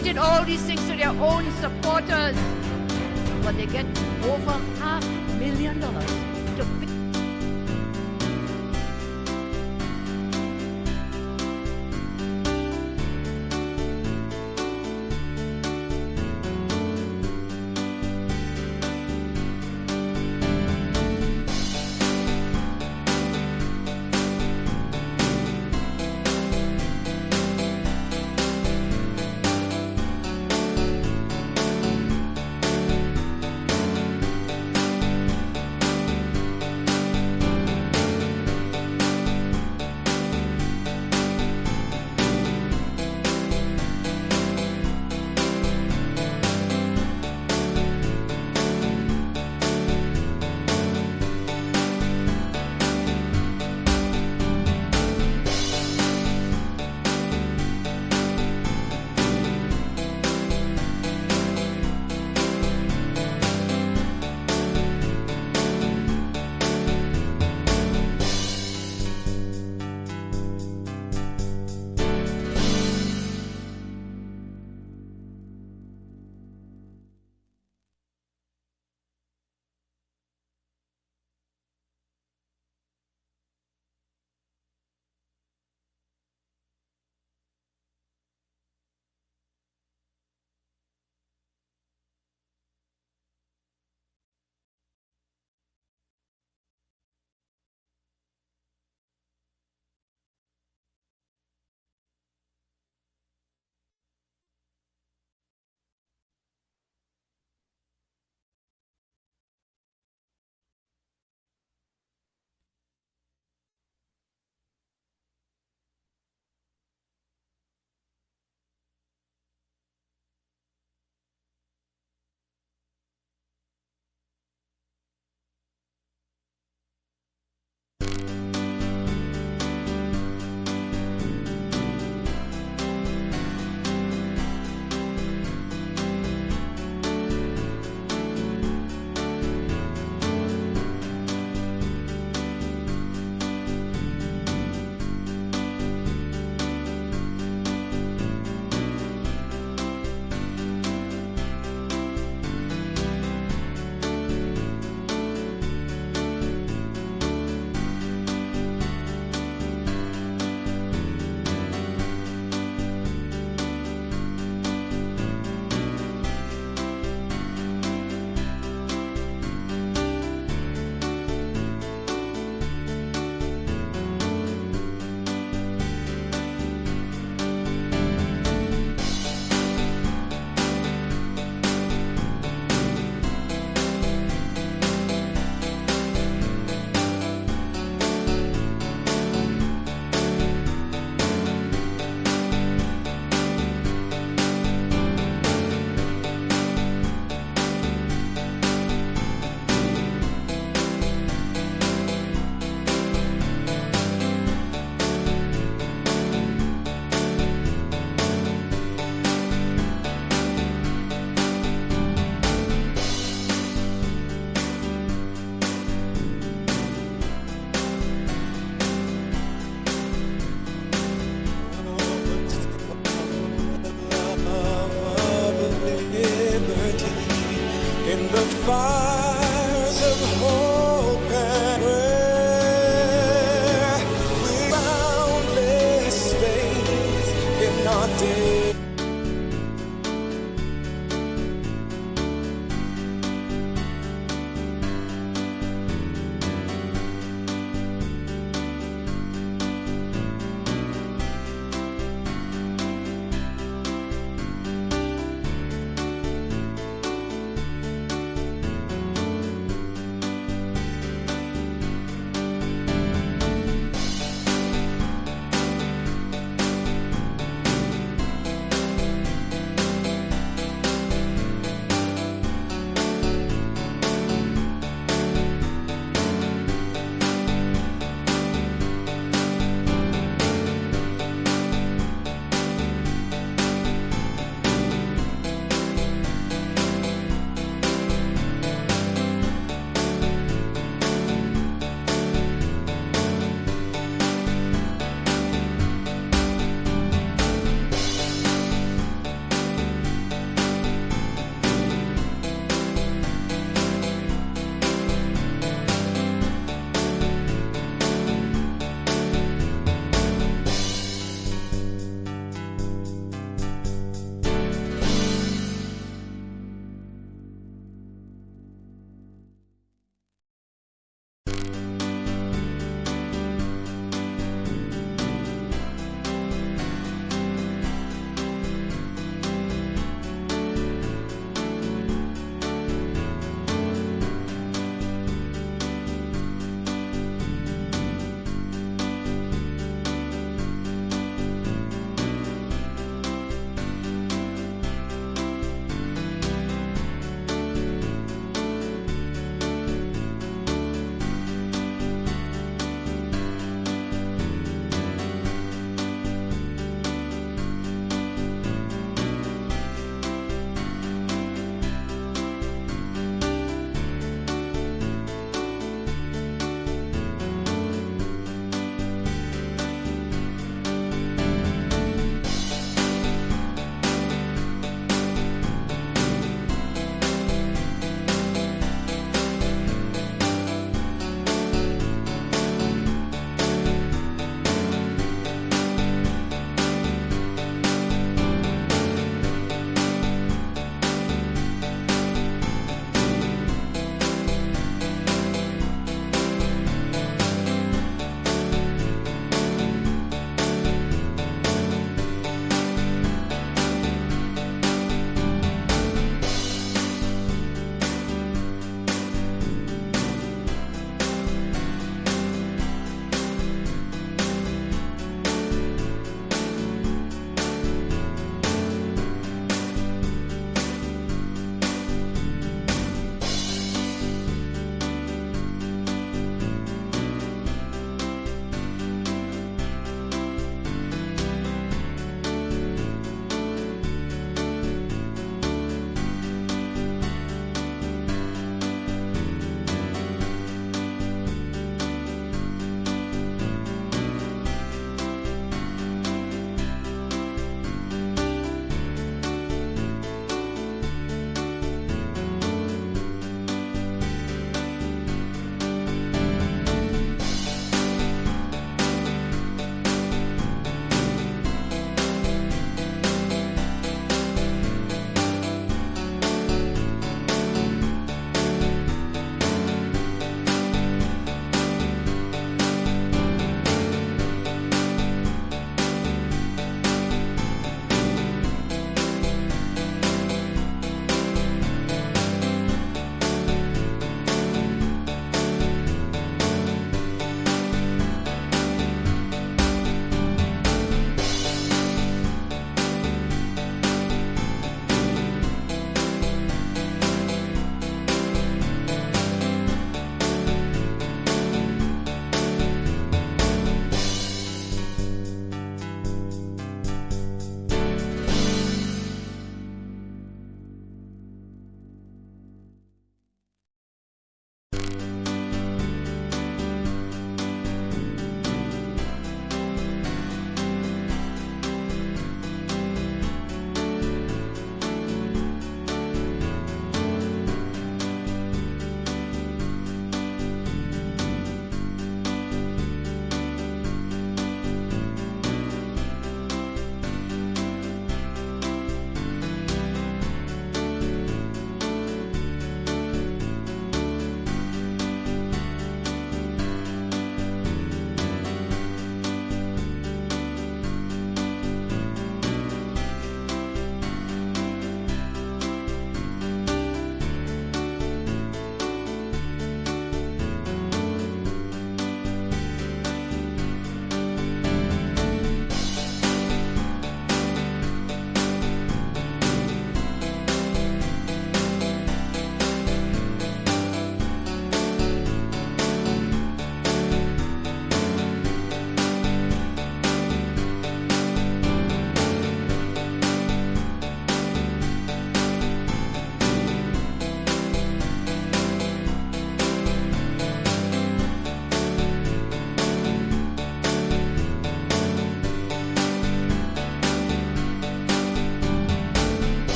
They did all these things to their own supporters, but they get over $500,000 to pay.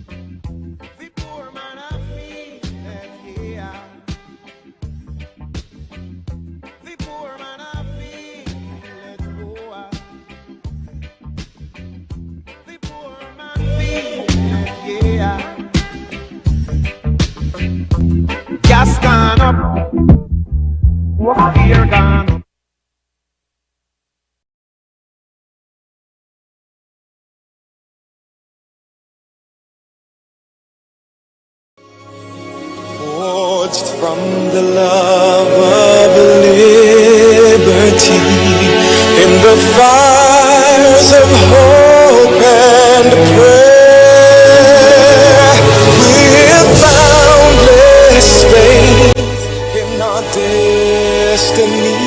The poor man I feel it, yeah. The poor man I feel it, oh. The poor man feel it, yeah. Gas gone up, beer gone up. Forged from the love of liberty in the fires of hope and prayer, with boundless faith in our destiny,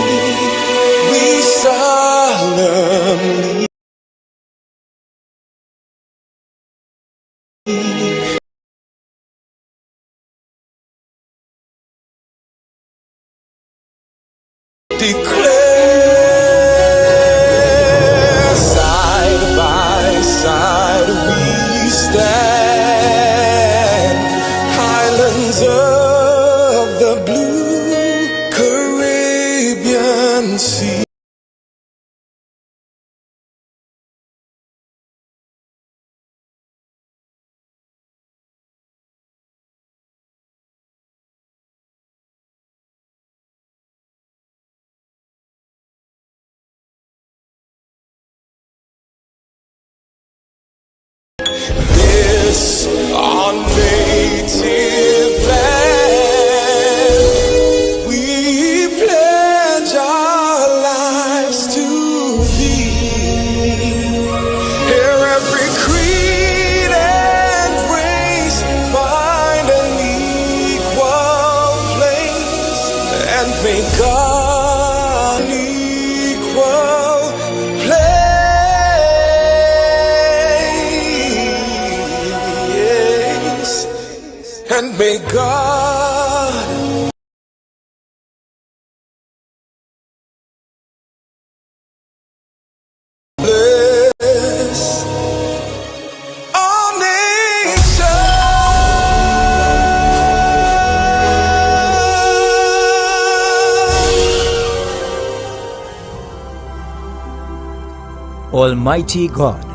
we solemnly declare, side by side we stand, islands of the blue Caribbean Sea. This our native land, we pledge our lives to thee. Here every creed and race find an equal place, and may God an equal place, and may God bless all nations. Almighty God,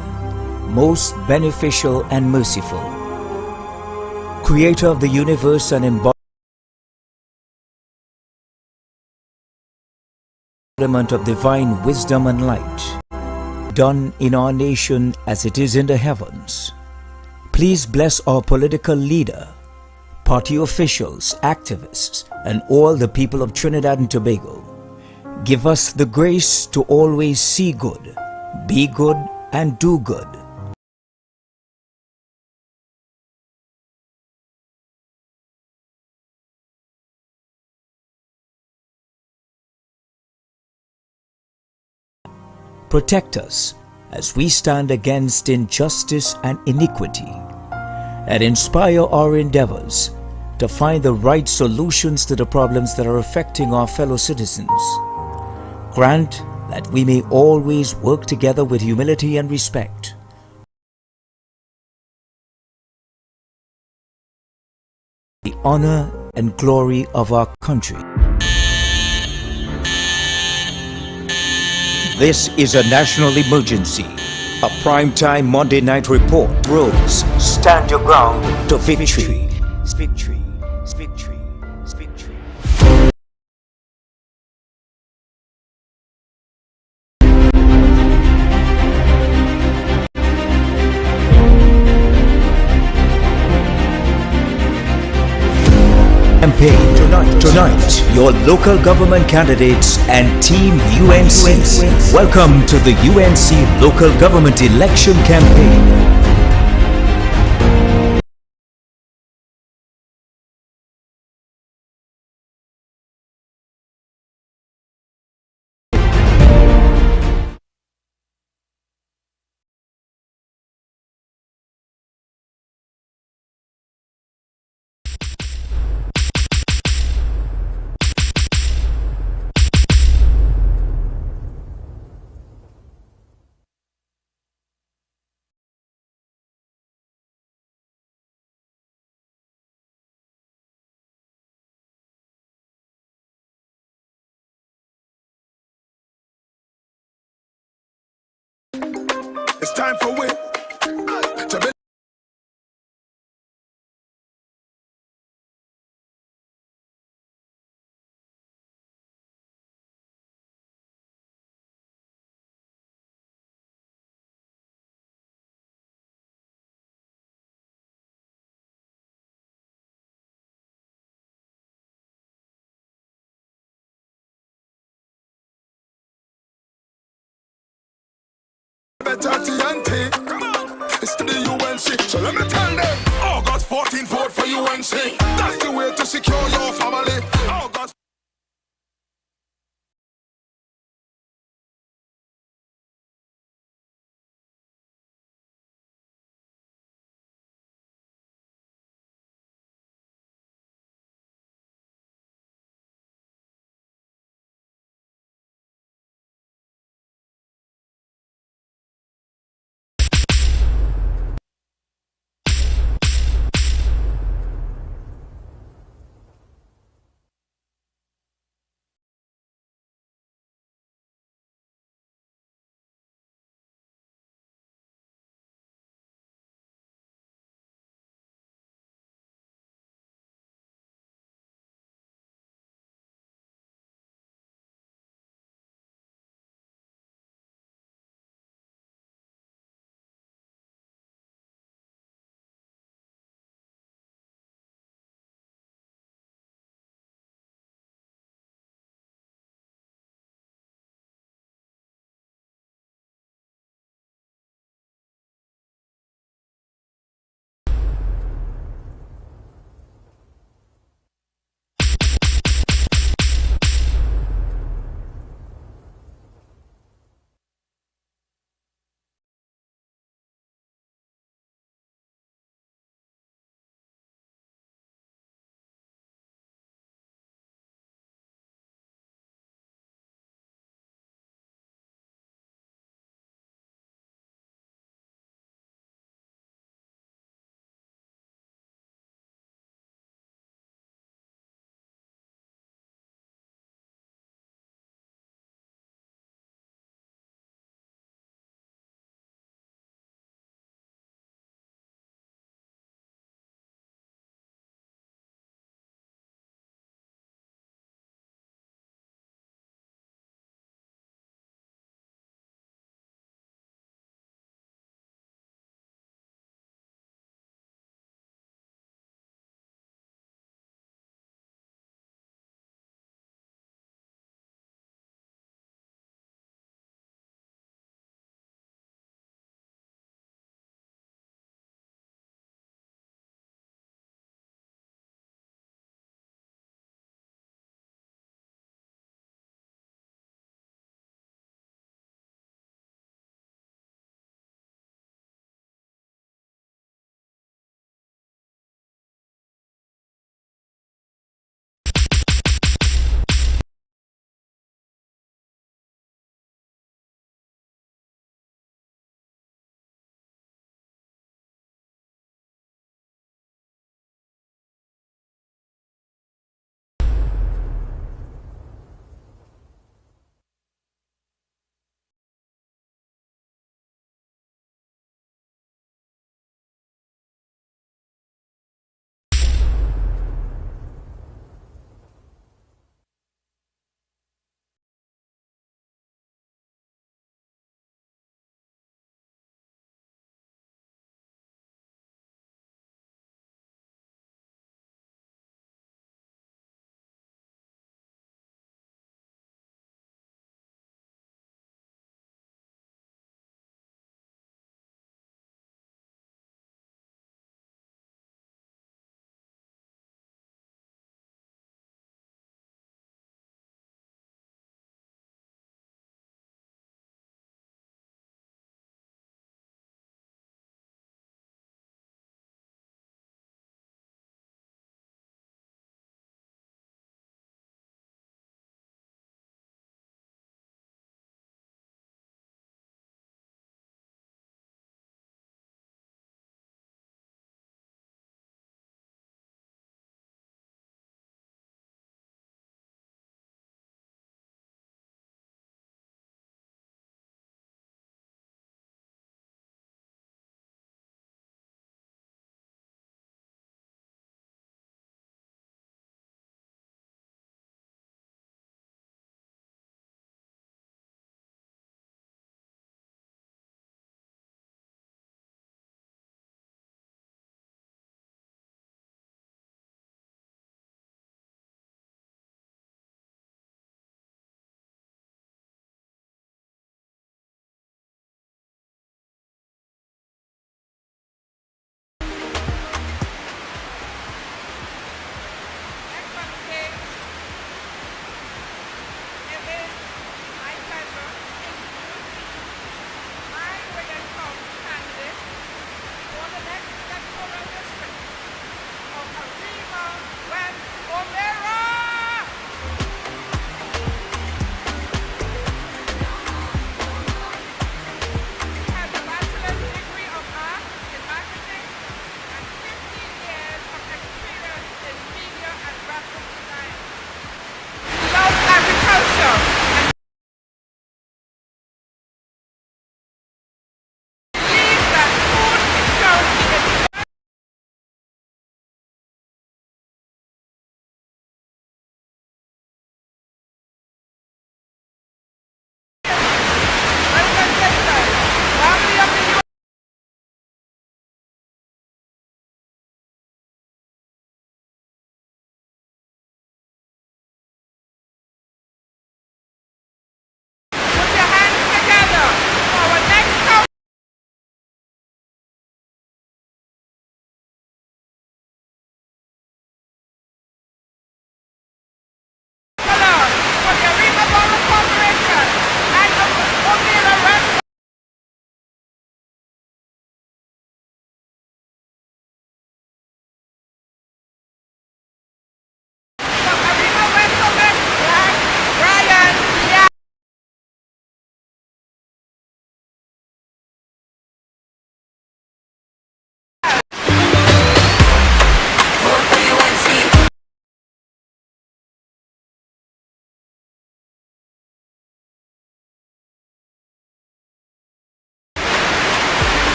most beneficial and merciful, Creator of the universe and embodiment of divine wisdom and light, done in our nation as it is in the heavens. Please bless our political leader, party officials, activists, and all the people of Trinidad and Tobago. Give us the grace to always see good, be good, and do good. Protect us as we stand against injustice and iniquity, and inspire our endeavors to find the right solutions to the problems that are affecting our fellow citizens. Grant that we may always work together with humility and respect. The honor and glory of our country. This is a national emergency. A primetime Monday night report. Rose, stand your ground to victory. Victory, victory, victory. Campaign tonight, your local government candidates and Team UNC. Welcome to the UNC Local Government Election Campaign. It's time for we to be. Better TNT. Come on. It's to the UNC. So let me tell them. August 14th, vote for UNC. That's the way to secure your family. August.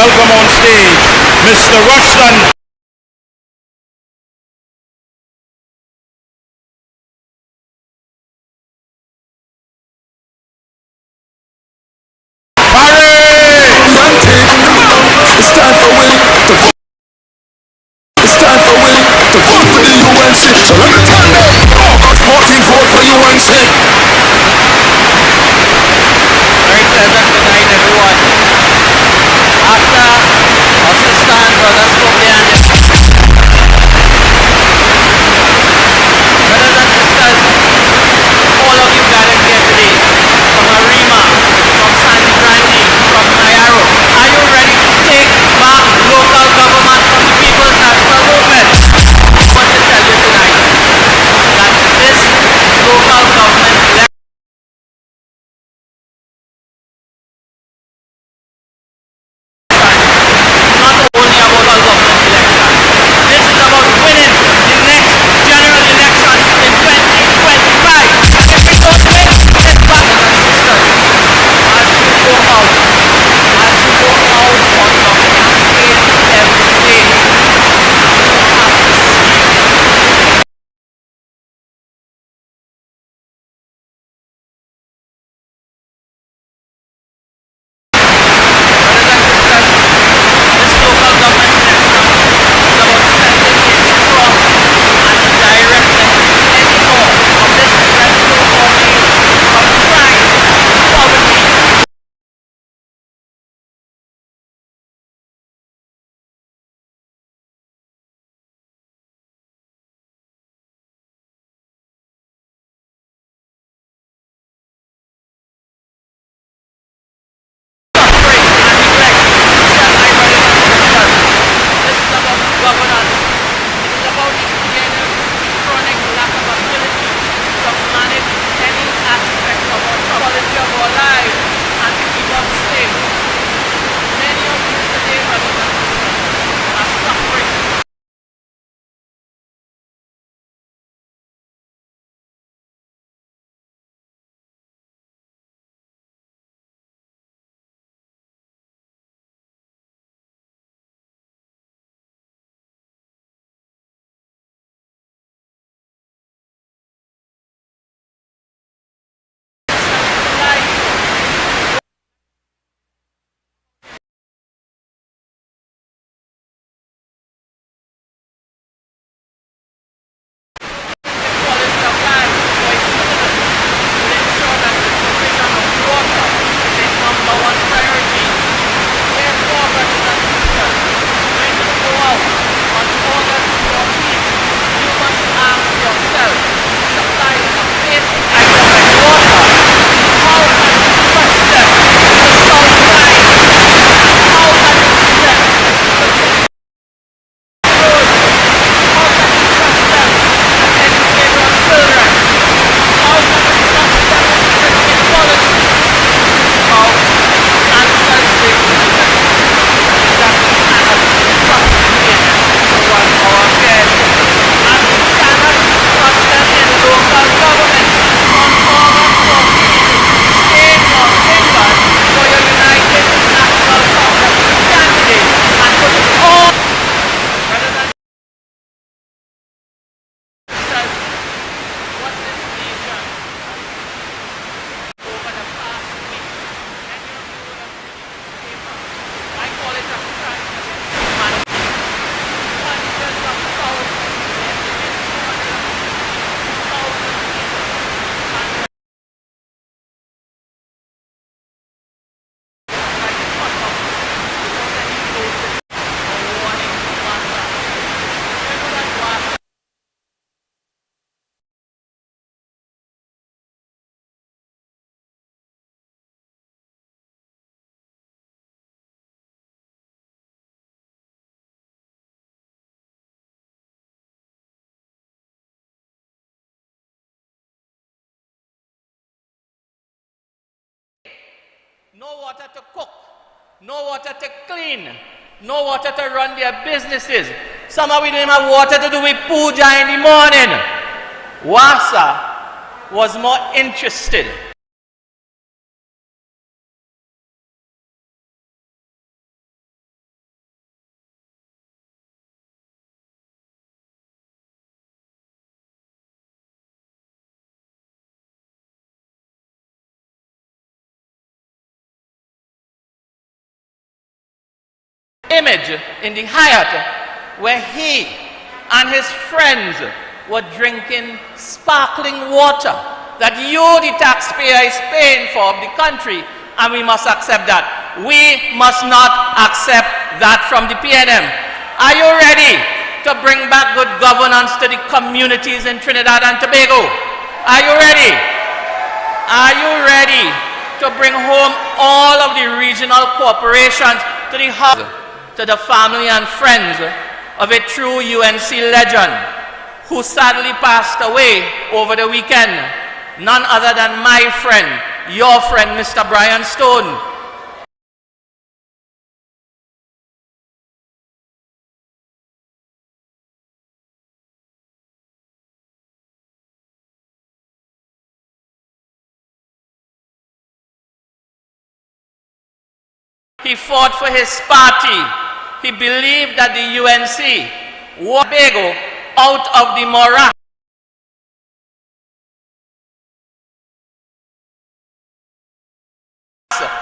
welcome on stage Mr. Rushton. It's time for we to vote. It's time for we to vote for the UNC. So let me tell them, August 14th, vote for UNC. Very pleasant good night, everyone. After Assistant Brother Spopian, brothers and sisters, all of you gathered here today, from Arima, from Sandy Brandy, from Nayaro, are you ready to take back local government from the People's National Movement? I want to tell you tonight that this local government election not only a local government election. This is about winning the next general election in 2025. And if we don't win this battle, and sisters, as you go out on your campaign every day, you have to see brothers and sisters, this local government election is about sending a strong and direct message to any more of this dreadful ordeal of crime, poverty, suffering, and neglect. Tell my brothers and sisters, this is about governance. It is about the general, chronic lack of ability to manage any aspect of our quality of our lives and to keep us safe. Many of you today, brothers and sisters, are suffering. Quality of life for its citizens will ensure that the provision of water is a number one priority. Therefore, brothers and sisters, when you go out on August 14th, you must ask yourself, supplies of basic items like water, how can you trust them to solve crime? How can you trust them to fix roads? How can you trust them to educate our children? How can you trust them to bring equality? Our answers, ladies and gentlemen, is that we cannot trust them in to run our affairs. And we cannot trust them in local government. On August 14th, state your fingers for your United National Congress candidate and put it all. Brothers and sisters, what this nation has seen over the past week, many of you would have seen the paper. I call it a crime against humanity. Hundreds of thousands, estimated 250,000 people, and like cut off without any notice or warning to matter. You know that was no water to cook, no water to clean, no water to run their businesses. Some of them didn't have water to do with puja in the morning. Wasa was more interested image in the Hyatt where he and his friends were drinking sparkling water that you, the taxpayer, is paying for of the country, and we must accept that. We must not accept that from the PNM. Are you ready to bring back good governance to the communities in Trinidad and Tobago? Are you ready? Are you ready to bring home all of the regional corporations to the house, to the family and friends of a true UNC legend who sadly passed away over the weekend? None other than my friend, your friend, Mr. Brian Stone. He fought for his party. He believed that the UNC would Tobago out of the morass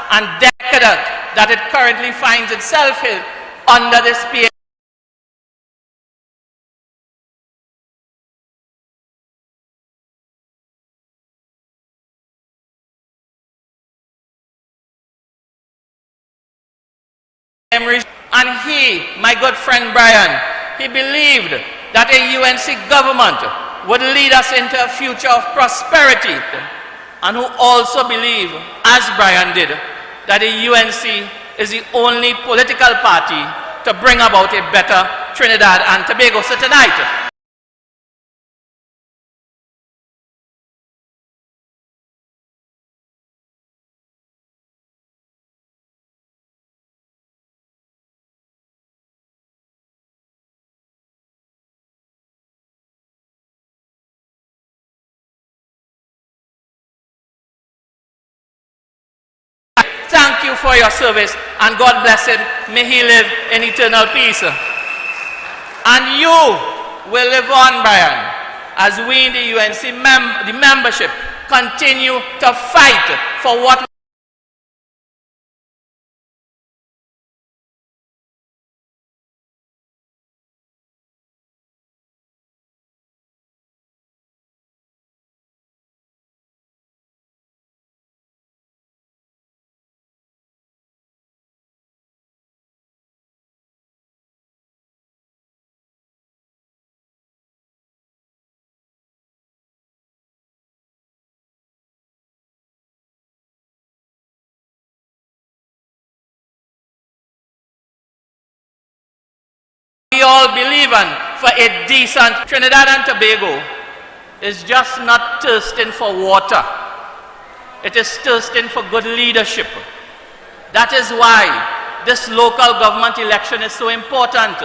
and decadent that it currently finds itself in under this PA. And he, my good friend Brian, he believed that a UNC government would lead us into a future of prosperity, and who also believed, as Brian did, that the UNC is the only political party to bring about a better Trinidad and Tobago. So tonight, thank you for your service, and God bless him. May he live in eternal peace. And you will live on, Brian, as we in the UNC the membership continue to fight for what we all believe in for a decent Trinidad and Tobago is just not thirsting for water. It is thirsting for good leadership. That is why this local government election is so important.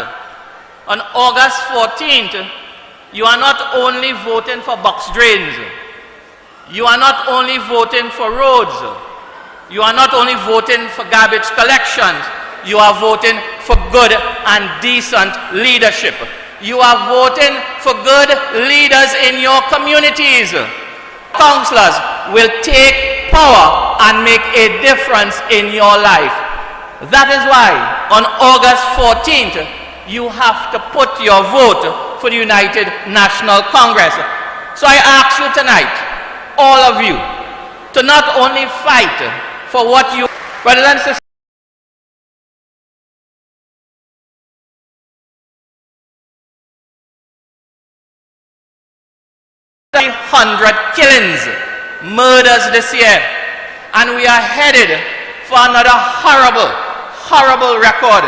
On August 14th, you are not only voting for box drains, you are not only voting for roads, you are not only voting for garbage collections, you are voting for good and decent leadership. You are voting for good leaders in your communities. Councillors will take power and make a difference in your life. That is why on August 14th, you have to put your vote for the United National Congress. So I ask you tonight, all of you, to not only fight for what you, brothers and sisters, 300 killings, murders this year, and we are headed for another horrible record,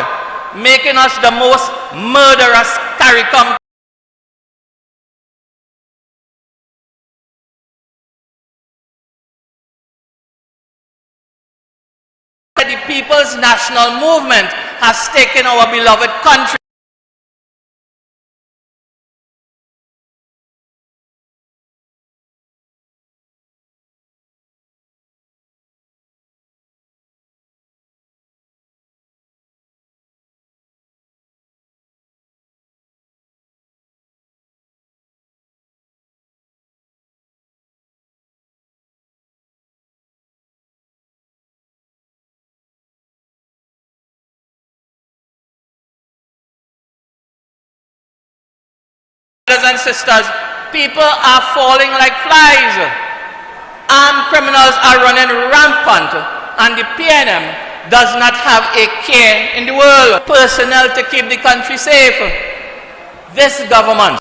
making us the most murderous CARICOM. The People's National Movement has taken our beloved country. and sisters, people are falling like flies. Armed criminals are running rampant, and the PNM does not have a care in the world. Personnel to keep the country safe. This government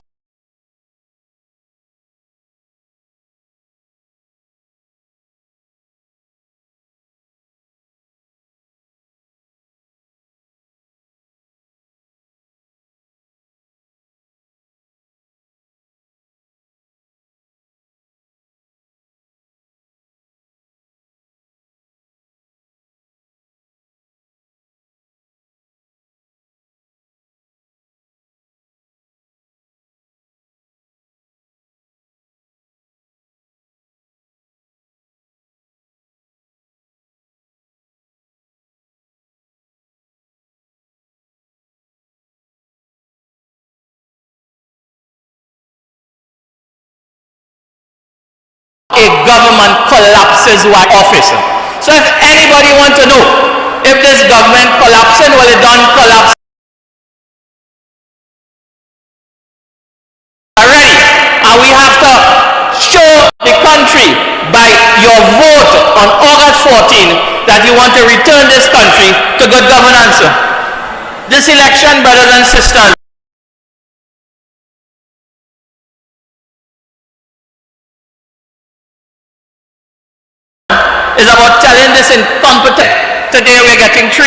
a government collapses what office. So if anybody want to know if this government collapsing, well, it don't collapse already. And we have to show the country by your vote on August 14 that you want to return this country to good governance. This election, brothers and sisters, is about telling this incompetent. Today we're getting 3.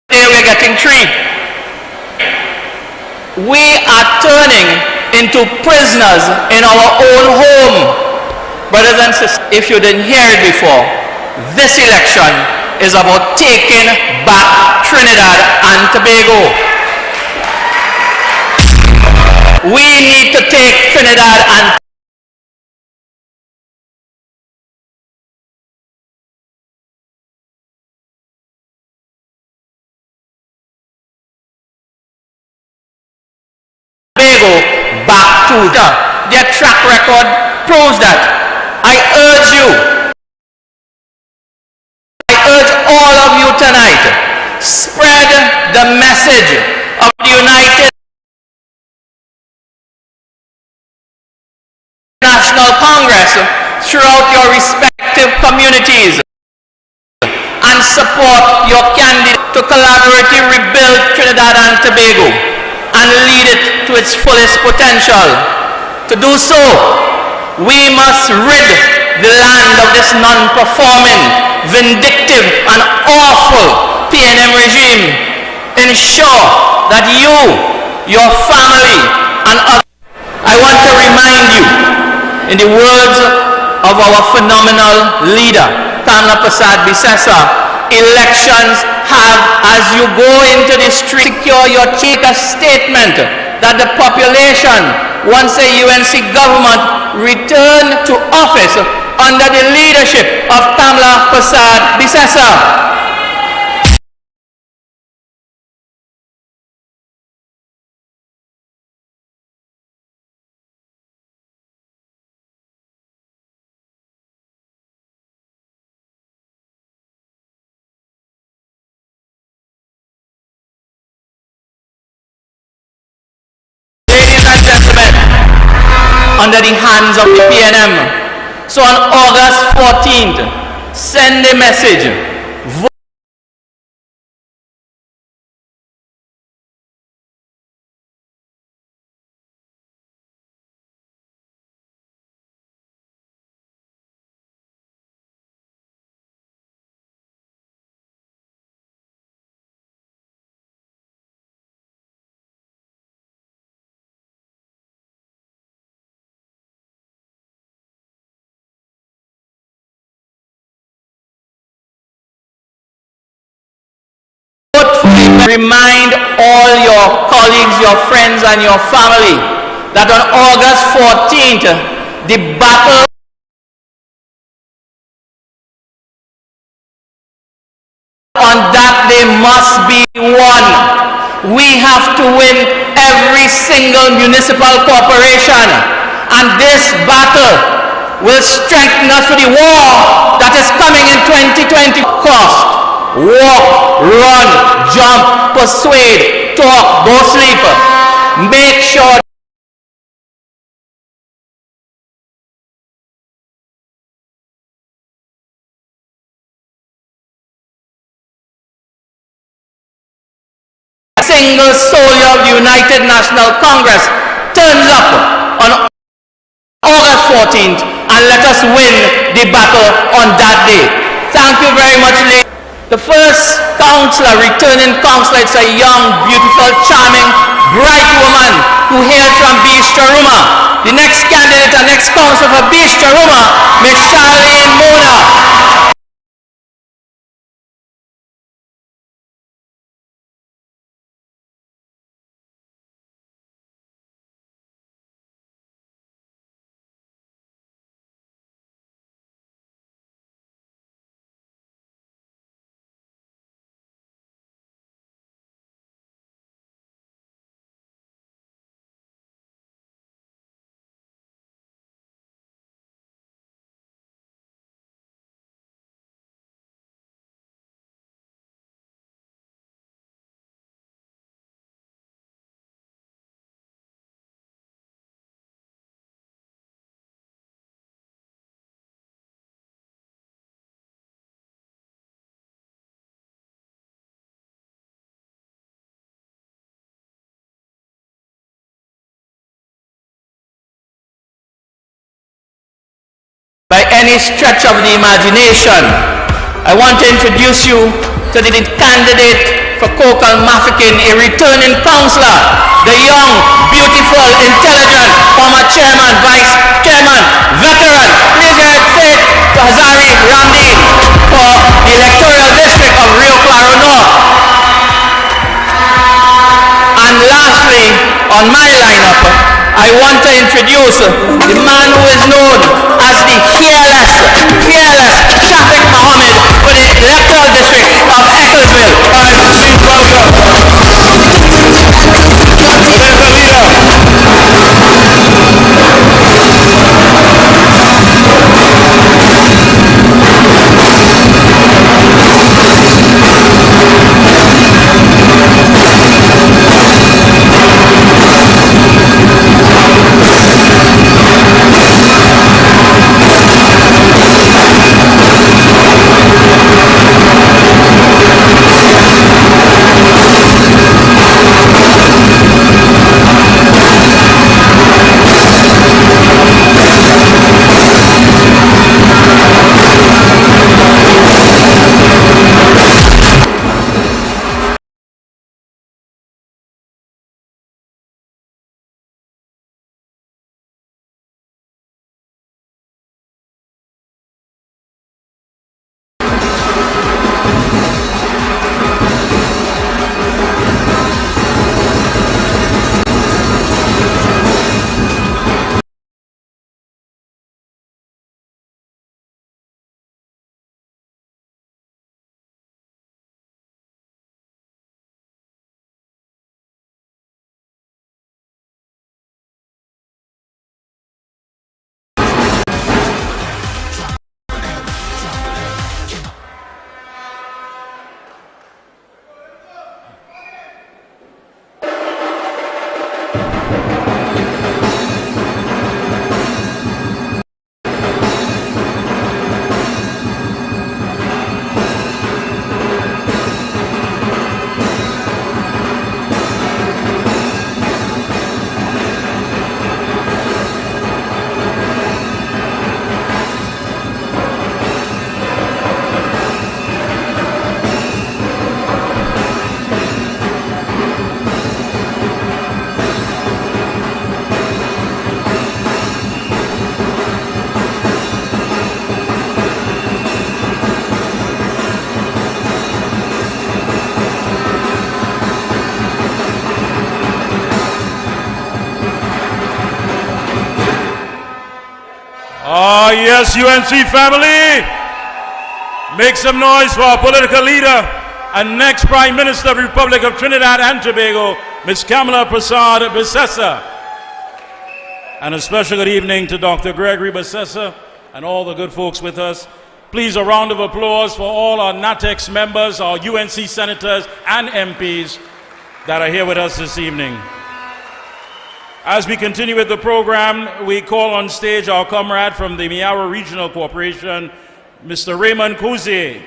Today we're getting 3. We are turning into prisoners in our own home. Brothers and sisters, if you didn't hear it before, this election is about taking back Trinidad and Tobago. We need to take Trinidad and Tobago back to their track record proves that. I urge all of you tonight, spread the message of the United National Congress throughout your respective communities and support your candidate to collaboratively rebuild Trinidad and Tobago and lead it to its fullest potential. To do so, we must rid the land of this non-performing, vindictive and awful PNM regime. Ensure that you, your family and others. I want to remind you, in the words of our phenomenal leader, Tamla Prasad Bisesa, elections have, as you go into the street, secure your take a statement that the population wants a UNC government return to office under the leadership of Tamla Prasad Bisesa. Under the hands of the PNM. So on August 14th, send a message. Remind all your colleagues, your friends and your family that on August 14th, the battle on that day must be won. We have to win every single municipal corporation, and this battle will strengthen us for the war that is coming in 2020. Cost, walk, run, jump, persuade, talk, go sleep. Make sure single soldier of the United National Congress turns up on August 14th, and let us win the battle on that day. Thank you very much, ladies. The first councillor, returning councillor, is a young, beautiful, charming, bright woman who hails from Beach Taruma. The next candidate and next councillor for Beach Taruma, Ms. Charlene Mona. By any stretch of the imagination, I want to introduce you to the candidate for Kokal Mafikin, a returning councillor, the young, beautiful, intelligent, former chairman, vice chairman, veteran. Please say to Hazari Ramdi for the electoral district of Rio Claro North. And lastly, on my lineup, I want to introduce the man who is known as the fearless Shafiq Mohammed for the electoral district of Ecclesville. Please welcome political leader. Yes, UNC family, make some noise for our political leader, and next Prime Minister of the Republic of Trinidad and Tobago, Ms. Kamala Prasad Bissessa. And a special good evening to Dr. Gregory Bissessa and all the good folks with us. Please, a round of applause for all our NATEX members, our UNC senators and MPs that are here with us this evening. As we continue with the program, we call on stage our comrade from the Miara Regional Corporation, Mr. Raymond Cozier.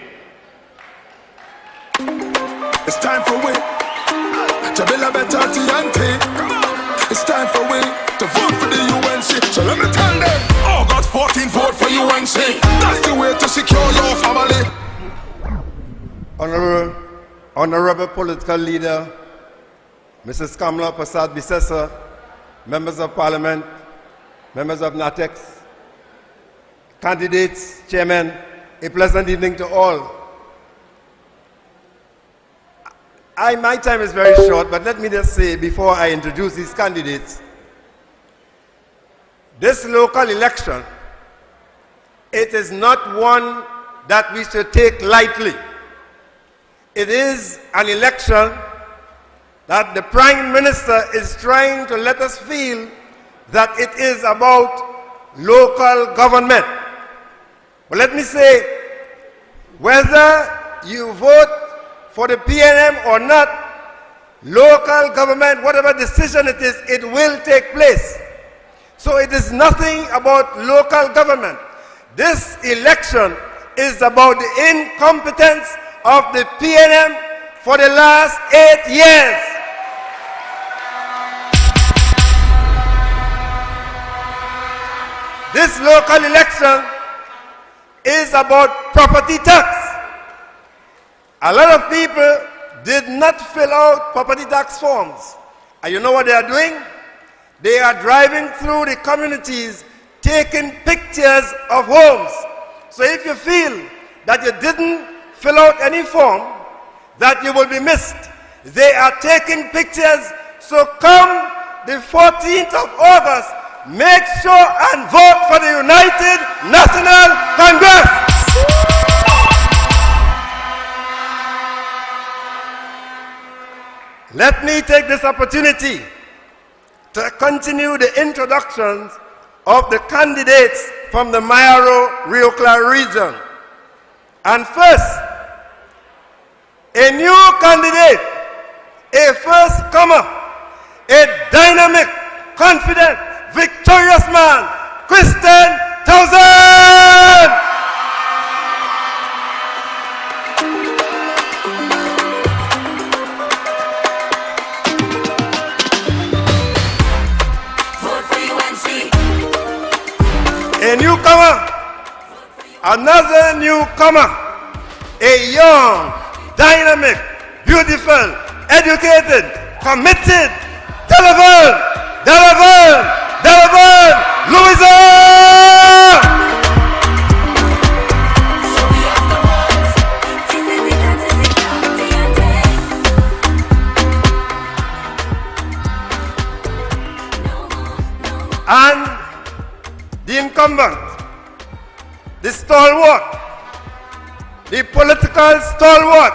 It's time for we to build a better TNT. It's time for we to vote for the UNC. So let me tell them, August 14, vote for UNC. That's the way to secure your family. Honorable political leader, Mrs. Kamala Prasad Bissessa, members of parliament, members of NATEX, candidates, chairman, a pleasant evening to all. My time is very short, but let me just say before I introduce these candidates, this local election, it is not one that we should take lightly. It is an election that the Prime Minister is trying to let us feel that it is about local government. But let me say, whether you vote for the PNM or not, local government, whatever decision it is, it will take place. So it is nothing about local government. This election is about the incompetence of the PNM for the last 8 years. This local election is about property tax. A lot of people did not fill out property tax forms. And you know what they are doing? They are driving through the communities taking pictures of homes. So if you feel that you didn't fill out any form, that you will be missed. They are taking pictures. So come the 14th of August, make sure and vote for the United National Congress. Let me take this opportunity to continue the introductions of the candidates from the Mayaro-Rio Claro region. And first, a new candidate, a first-comer, a dynamic, confident, victorious man, Christian Townsend! A newcomer, another newcomer, a young, dynamic, beautiful, educated, committed, Delavan, Louisa! And the incumbent, the stalwart, the political stalwart,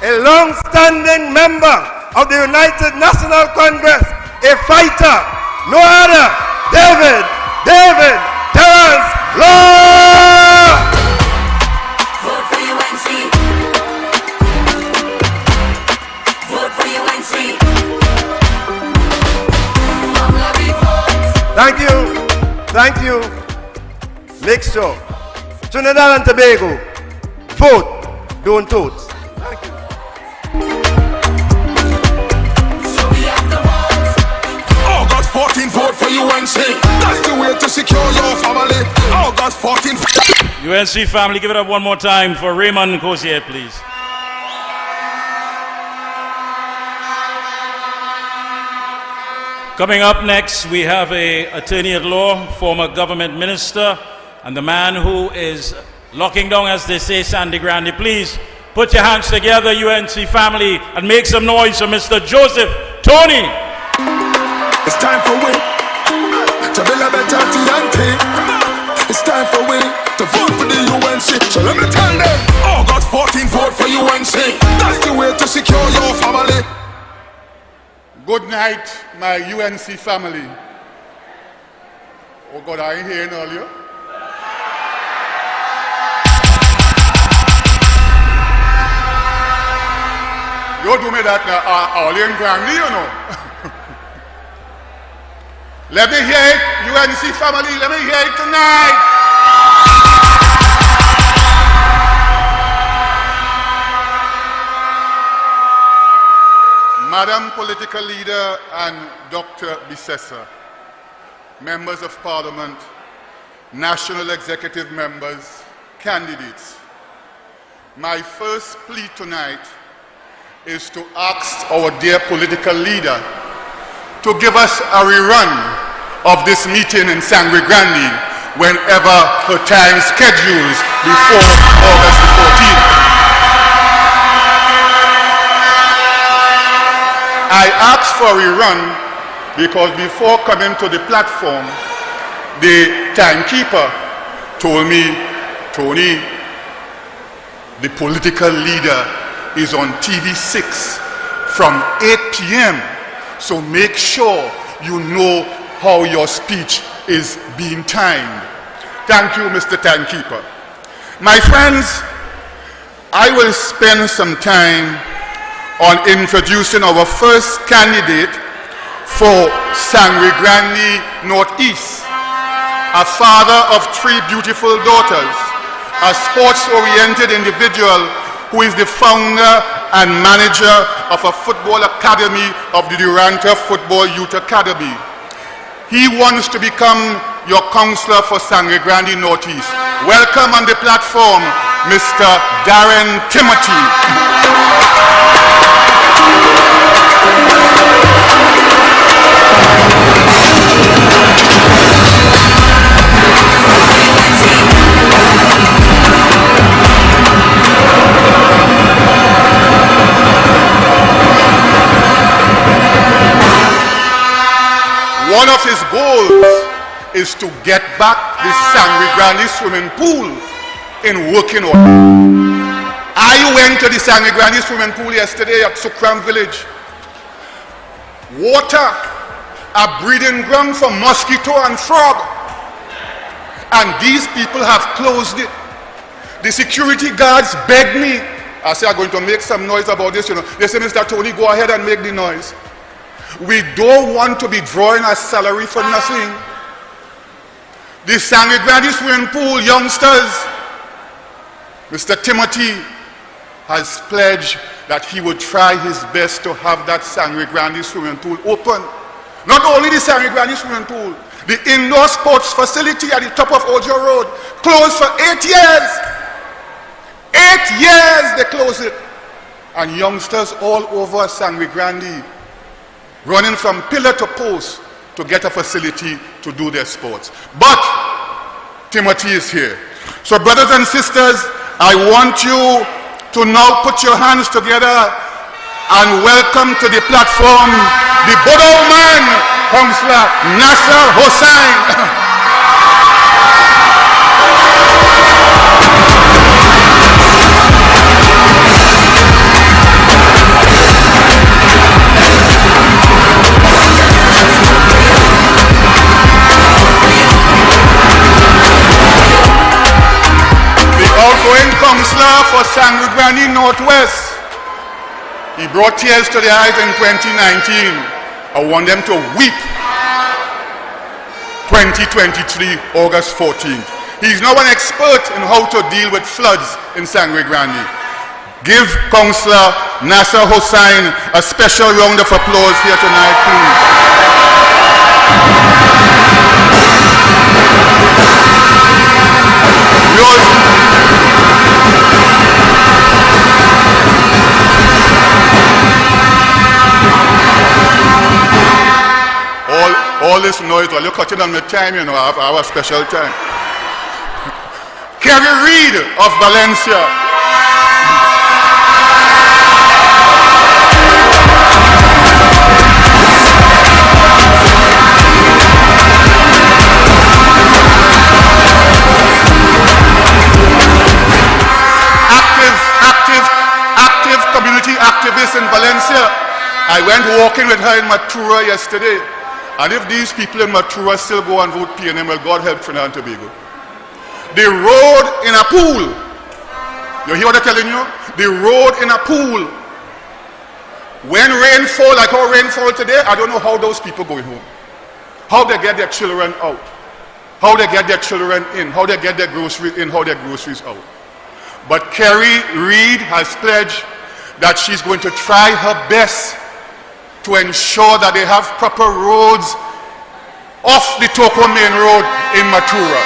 a long-standing member of the United National Congress, a fighter, no other, David Terrence Law! Vote for UNC. Vote for UNC. Thank you. Make sure. Trinidad and Tobago, vote, don't tote. Thank you. August 14, vote for UNC. That's the way to secure your family. August 14. UNC family, give it up one more time for Raymond Cozier, please. Coming up next, we have an attorney at law, former government minister, and the man who is locking down, as they say, Sandy Grande. Please put your hands together, UNC family, and make some noise for Mr. Joseph Tony. It's time for we to build a better TNT. It's time for we to vote for the UNC. So let me tell them, August 14, vote for UNC. That's Good night, my UNC family. Oh God, I ain't hearing earlier. You do me that now, all in Grammy, you know. Let me hear it, UNC family, let me hear it tonight. Madam Political Leader and Dr. Bissessa, Members of Parliament, National Executive Members, candidates, my first plea tonight is to ask our dear political leader to give us a rerun of this meeting in Sangre Grande whenever her time schedules before August the 14th. I asked for a rerun because before coming to the platform, the timekeeper told me, Tony, the political leader is on TV6 from 8 p.m. So make sure you know how your speech is being timed. Thank you, Mr. Timekeeper. My friends, I will spend some time on introducing our first candidate for Sangre Grande Northeast, a father of 3 beautiful daughters, a sports-oriented individual who is the founder and manager of a football academy of the Duranta Football Youth Academy. He wants to become your counselor for Sangre Grande Northeast. Welcome on the platform, Mr. Darren Timothy. One of his goals is to get back the Sangre Grande swimming pool in working order. I went to the Sangre Grande swimming pool yesterday at Sukram village. Water, a breeding ground for mosquito and frog. And these people have closed it. The security guards begged me. I said, I'm going to make some noise about this, you know. They said, Mr. Tony, go ahead and make the noise. We don't want to be drawing a salary for nothing. The Sangre Grande swimming pool youngsters, Mr. Timothy has pledged that he would try his best to have that Sangre Grande swimming pool open. Not only the Sangre Grande swimming pool, the indoor sports facility at the top of Ojo Road closed for 8 years. 8 years they closed it. And youngsters all over Sangre Grande running from pillar to post to get a facility to do their sports. But Timothy is here. So brothers and sisters, I want you to now put your hands together and welcome to the platform the Bodo man, Councillor Nasser Hossain. Outgoing councillor for Sangre Grande Northwest. He brought tears to their eyes in 2019. I want them to weep. 2023, August 14th. He's now an expert in how to deal with floods in Sangre Grande. Give Councillor Nasser Hossain a special round of applause here tonight, please. All this noise, well, you're cutting on my time, you know, I have a special time. Kerry Reid of Valencia. Active community activist in Valencia. I went walking with her in Matura yesterday. And if these people in Matura still go and vote PNM, well, God help Trinidad and Tobago. They rode in a pool. You hear what I'm telling you? They rode in a pool. When rain fall, like how rain fall today, I don't know how those people going home. How they get their children out. How they get their children in. How they get their groceries in, how their groceries out. But Kerry Reid has pledged that she's going to try her best to ensure that they have proper roads off the Toko Main Road in Matura.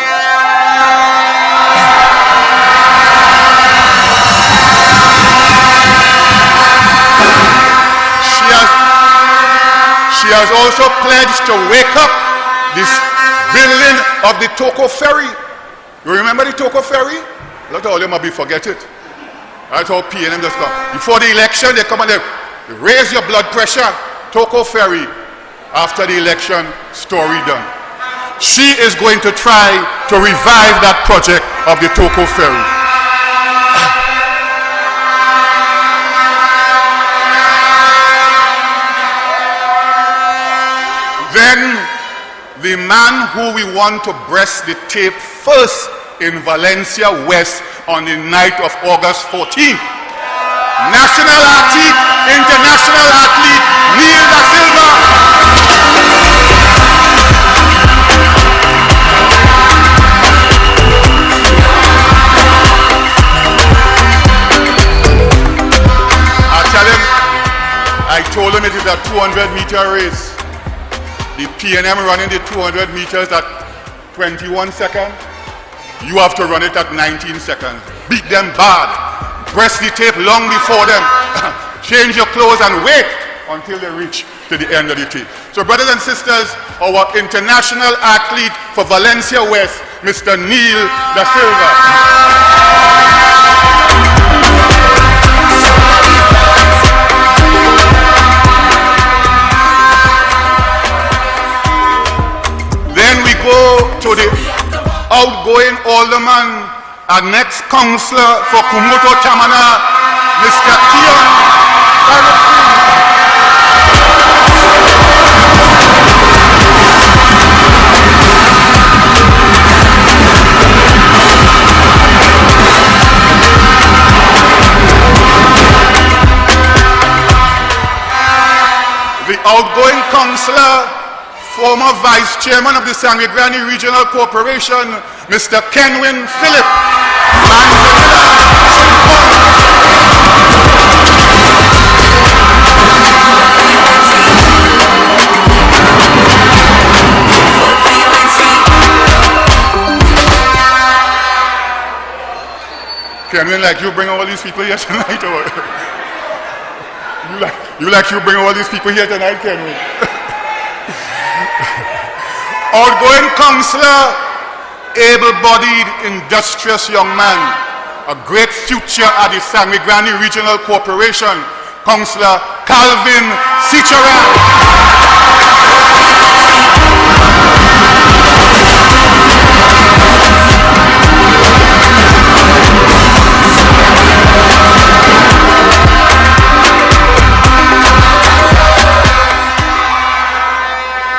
She has also pledged to wake up this building of the Toko Ferry. You remember the Toko Ferry? A lot of them might be forget it. That's how PNM just come. Before the election, they come and they raise your blood pressure. Toko Ferry. After the election, story done. She is going to try to revive that project of the Toko Ferry. Then the man who we want to breast the tape first in Valencia West on the night of August 14th. National athlete, international athlete, Neil da Silva. I told him it is a 200-meter race. The PNM running the 200 meters at 21 seconds. You have to run it at 19 seconds. Beat them bad. Press the tape long before them. Change your clothes and wait until they reach to the end of the tape. So brothers and sisters, our international athlete for Valencia West, Mr. Neil da Silva. Go to the outgoing alderman and next councillor for Kumuto Chamana, Mr. Kian. The outgoing councillor, former Vice Chairman of the Sangre Grande Regional Corporation, Mr. Kenwin Philip. Kenwin, like you bring all these people here tonight, or you bring all these people here tonight, Kenwin? Outgoing councillor, able-bodied, industrious young man, a great future at the Sangre Grande Regional Corporation, Councillor Calvin Sicharan.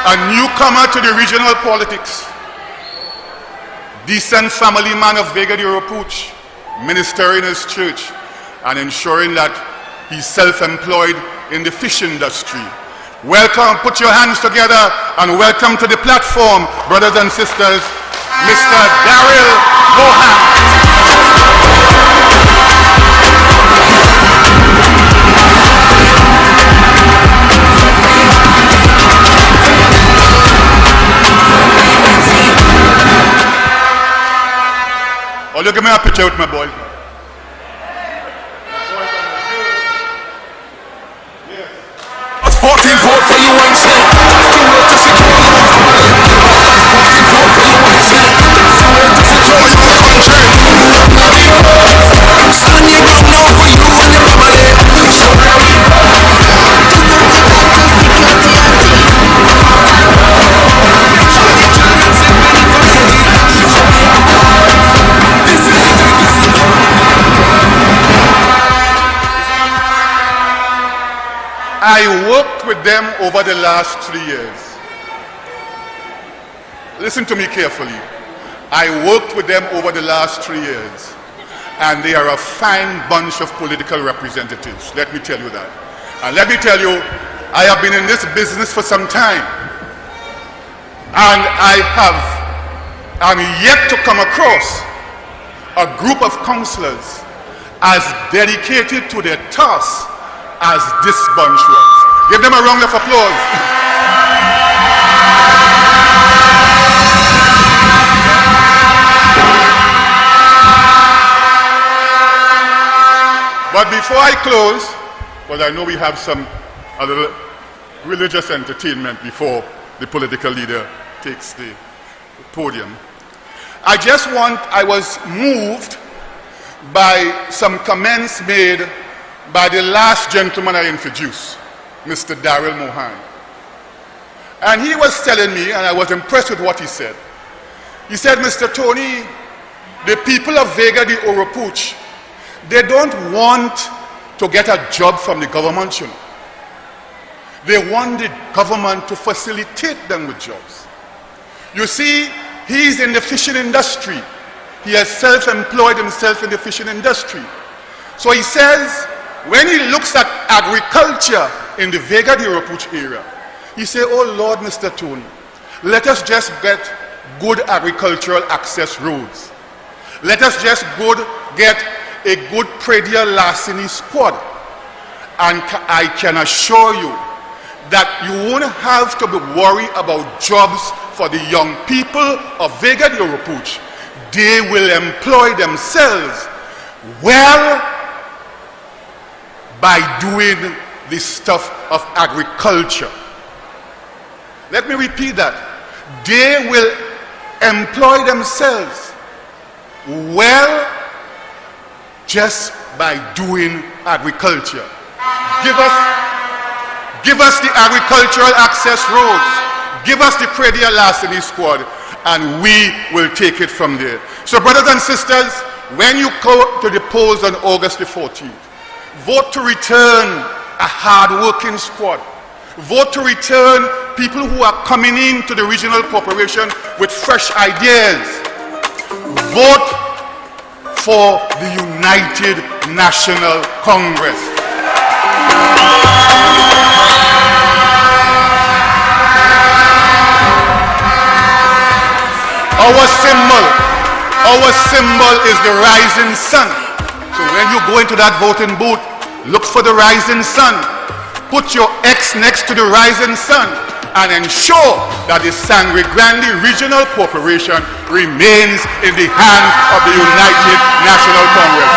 A newcomer to the regional politics, decent family man of Vega de Ropuch, minister in his church and ensuring that he's self-employed in the fish industry. Welcome, put your hands together and welcome to the platform, brothers and sisters, Mr. Daryl Mohan. Oh, look at me a picture with my boy. 14 vote for UNC. To secure your family. 14 vote for UNC. To secure your country. Stand your ground now for you and your family. This is I worked with them over the last 3 years. Listen to me carefully. I worked with them over the last 3 years, and they are a fine bunch of political representatives. Let me tell you that. And let me tell you, I have been in this business for some time, and I'm yet to come across a group of councillors as dedicated to their task as this bunch was. Give them a round of applause. But before I close, well, I know we have a little religious entertainment before the political leader takes the podium. I was moved by some comments made by the last gentleman I introduced, Mr. Daryl Mohan. And he was telling me, and I was impressed with what he said. He said, Mr. Tony, the people of Vega de Oropuch, they don't want to get a job from the government, you know. They want the government to facilitate them with jobs. You see, he's in the fishing industry. He has self-employed himself in the fishing industry. So he says, when he looks at agriculture in the Vega de Oropuch area, he says, oh Lord, Mr. Tony, let us just get good agricultural access roads. Let us just get a good predial larceny squad. And I can assure you that you won't have to be worried about jobs for the young people of Vega de Oropuch. They will employ themselves well by doing the stuff of agriculture. Let me repeat that. They will employ themselves well just by doing agriculture. Give us the agricultural access roads. Give us the predial larceny squad, and we will take it from there. So brothers and sisters, when you go to the polls on August the 14th, vote to return a hard-working squad. Vote to return people who are coming into the regional corporation with fresh ideas. Vote for the United National Congress. Our symbol is the rising sun. So when you go into that voting booth, look for the rising sun. Put your X next to the rising sun and ensure that the Sangre Grande Regional Corporation remains in the hands of the United National Congress.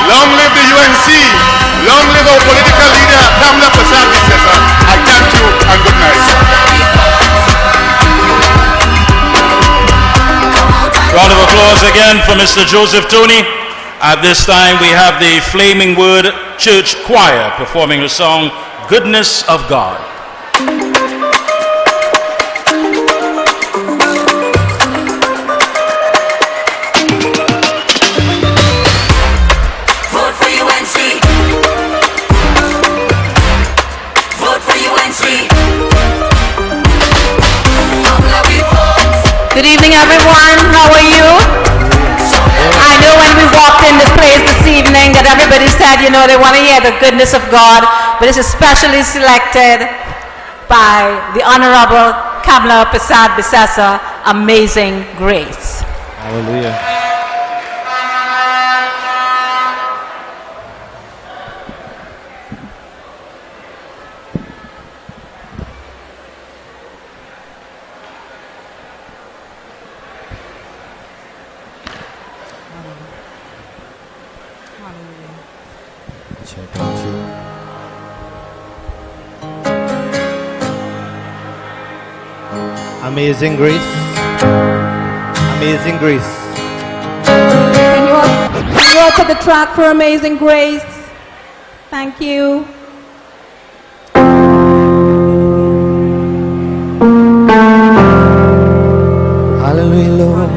Long live the UNC. Long live our political leader, Kamla Prasad. I thank you and good night. Round of applause again for Mr. Joseph Tony. At this time, we have the Flaming Word Church Choir performing the song, Goodness of God. Vote for UNC. Vote for UNC. Good evening, everyone. How are you? I know when we walked in this place this evening that everybody said, you know, they want to hear the goodness of God, but it's especially selected by the Honorable Kamla Prasad Bisesa, Amazing Grace. Hallelujah. Amazing Grace. Amazing Grace. Can you all to the track for Amazing Grace? Thank you. Hallelujah, Lord.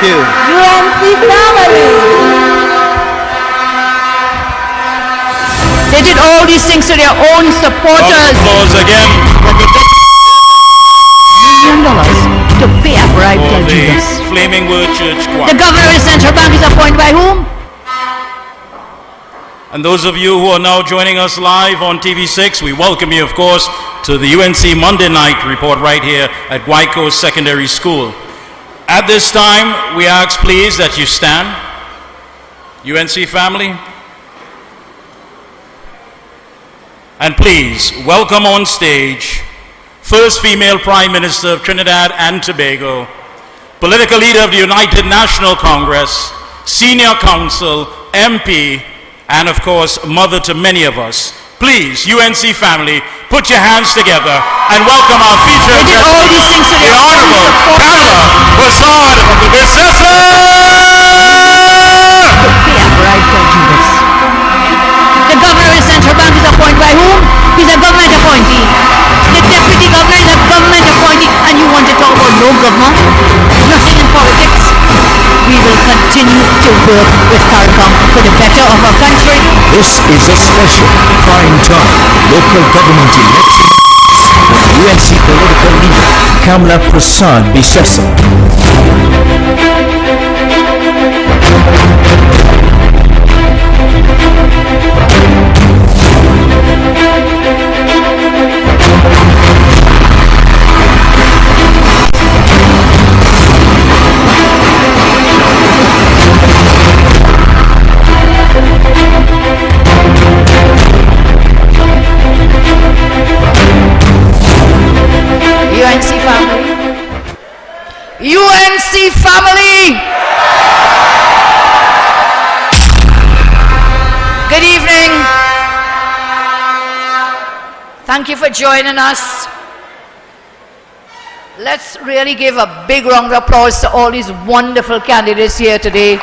you. UNC family. They did all these things to their own supporters. Applause again from the $1 million to pay a bribe for to the Jesus. Flaming Word Church The Choir. governor of the central bank is appointed by whom? And those of you who are now joining us live on TV6, we welcome you, of course, to the UNC Monday Night Report right here at Wyco Secondary School. At this time, we ask please that you stand. UNC family. And please, welcome on stage, first female Prime Minister of Trinidad and Tobago, political leader of the United National Congress, senior counsel, MP, and of course, mother to many of us. Please, UNC family, put your hands together and welcome our featured They did guest all these things to the their own Honorable supporters. Kamala Prasad To pay a bribe to Judas. The governor of the central bank is appointed by whom? He's a government appointee. The deputy governor is a government appointee. And you want to talk about no governor? Nothing in politics. We will continue to work with CARICOM for the better of our country. This is a special prime time local government election with UNC political leader Kamala Prasad Bisesa. UNC family. UNC family. Good evening. Thank you for joining us. Let's really give a big round of applause to all these wonderful candidates here today.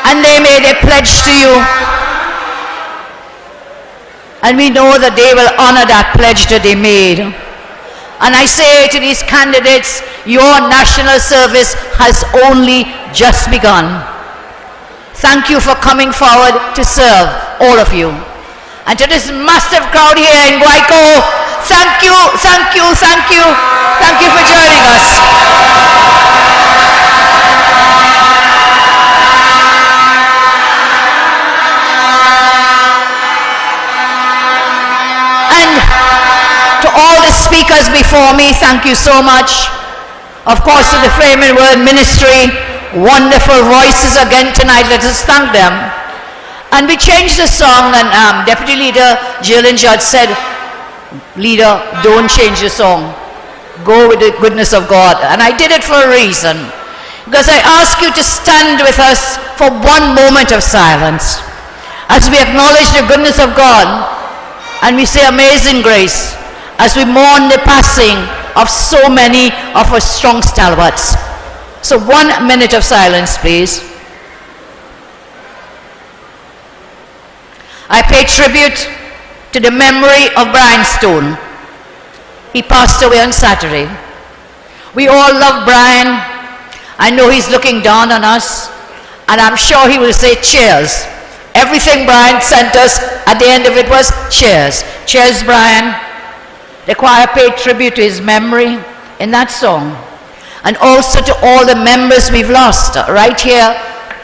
And they made a pledge to you. And we know that they will honor that pledge that they made. And I say to these candidates, your national service has only just begun. Thank you for coming forward to serve, all of you. And to this massive crowd here in Wyco, thank you, thank you, thank you. Thank you for joining us. And to all the speakers before me, thank you so much. Of course, to the Flaming Word Ministry, wonderful voices again tonight. Let us thank them. And we changed the song, and Deputy Leader Jillian Judd said, Leader, don't change the song. Go with the goodness of God. And I did it for a reason. Because I ask you to stand with us for one moment of silence as we acknowledge the goodness of God and we say Amazing Grace as we mourn the passing of so many of our strong stalwarts. So 1 minute of silence, please. I pay tribute to the memory of Brian Stone. He passed away on Saturday. We all love Brian. I know he's looking down on us, and I'm sure he will say cheers. Everything Brian sent us, at the end of it was cheers. Cheers, Brian. The choir paid tribute to his memory in that song. And also to all the members we've lost right here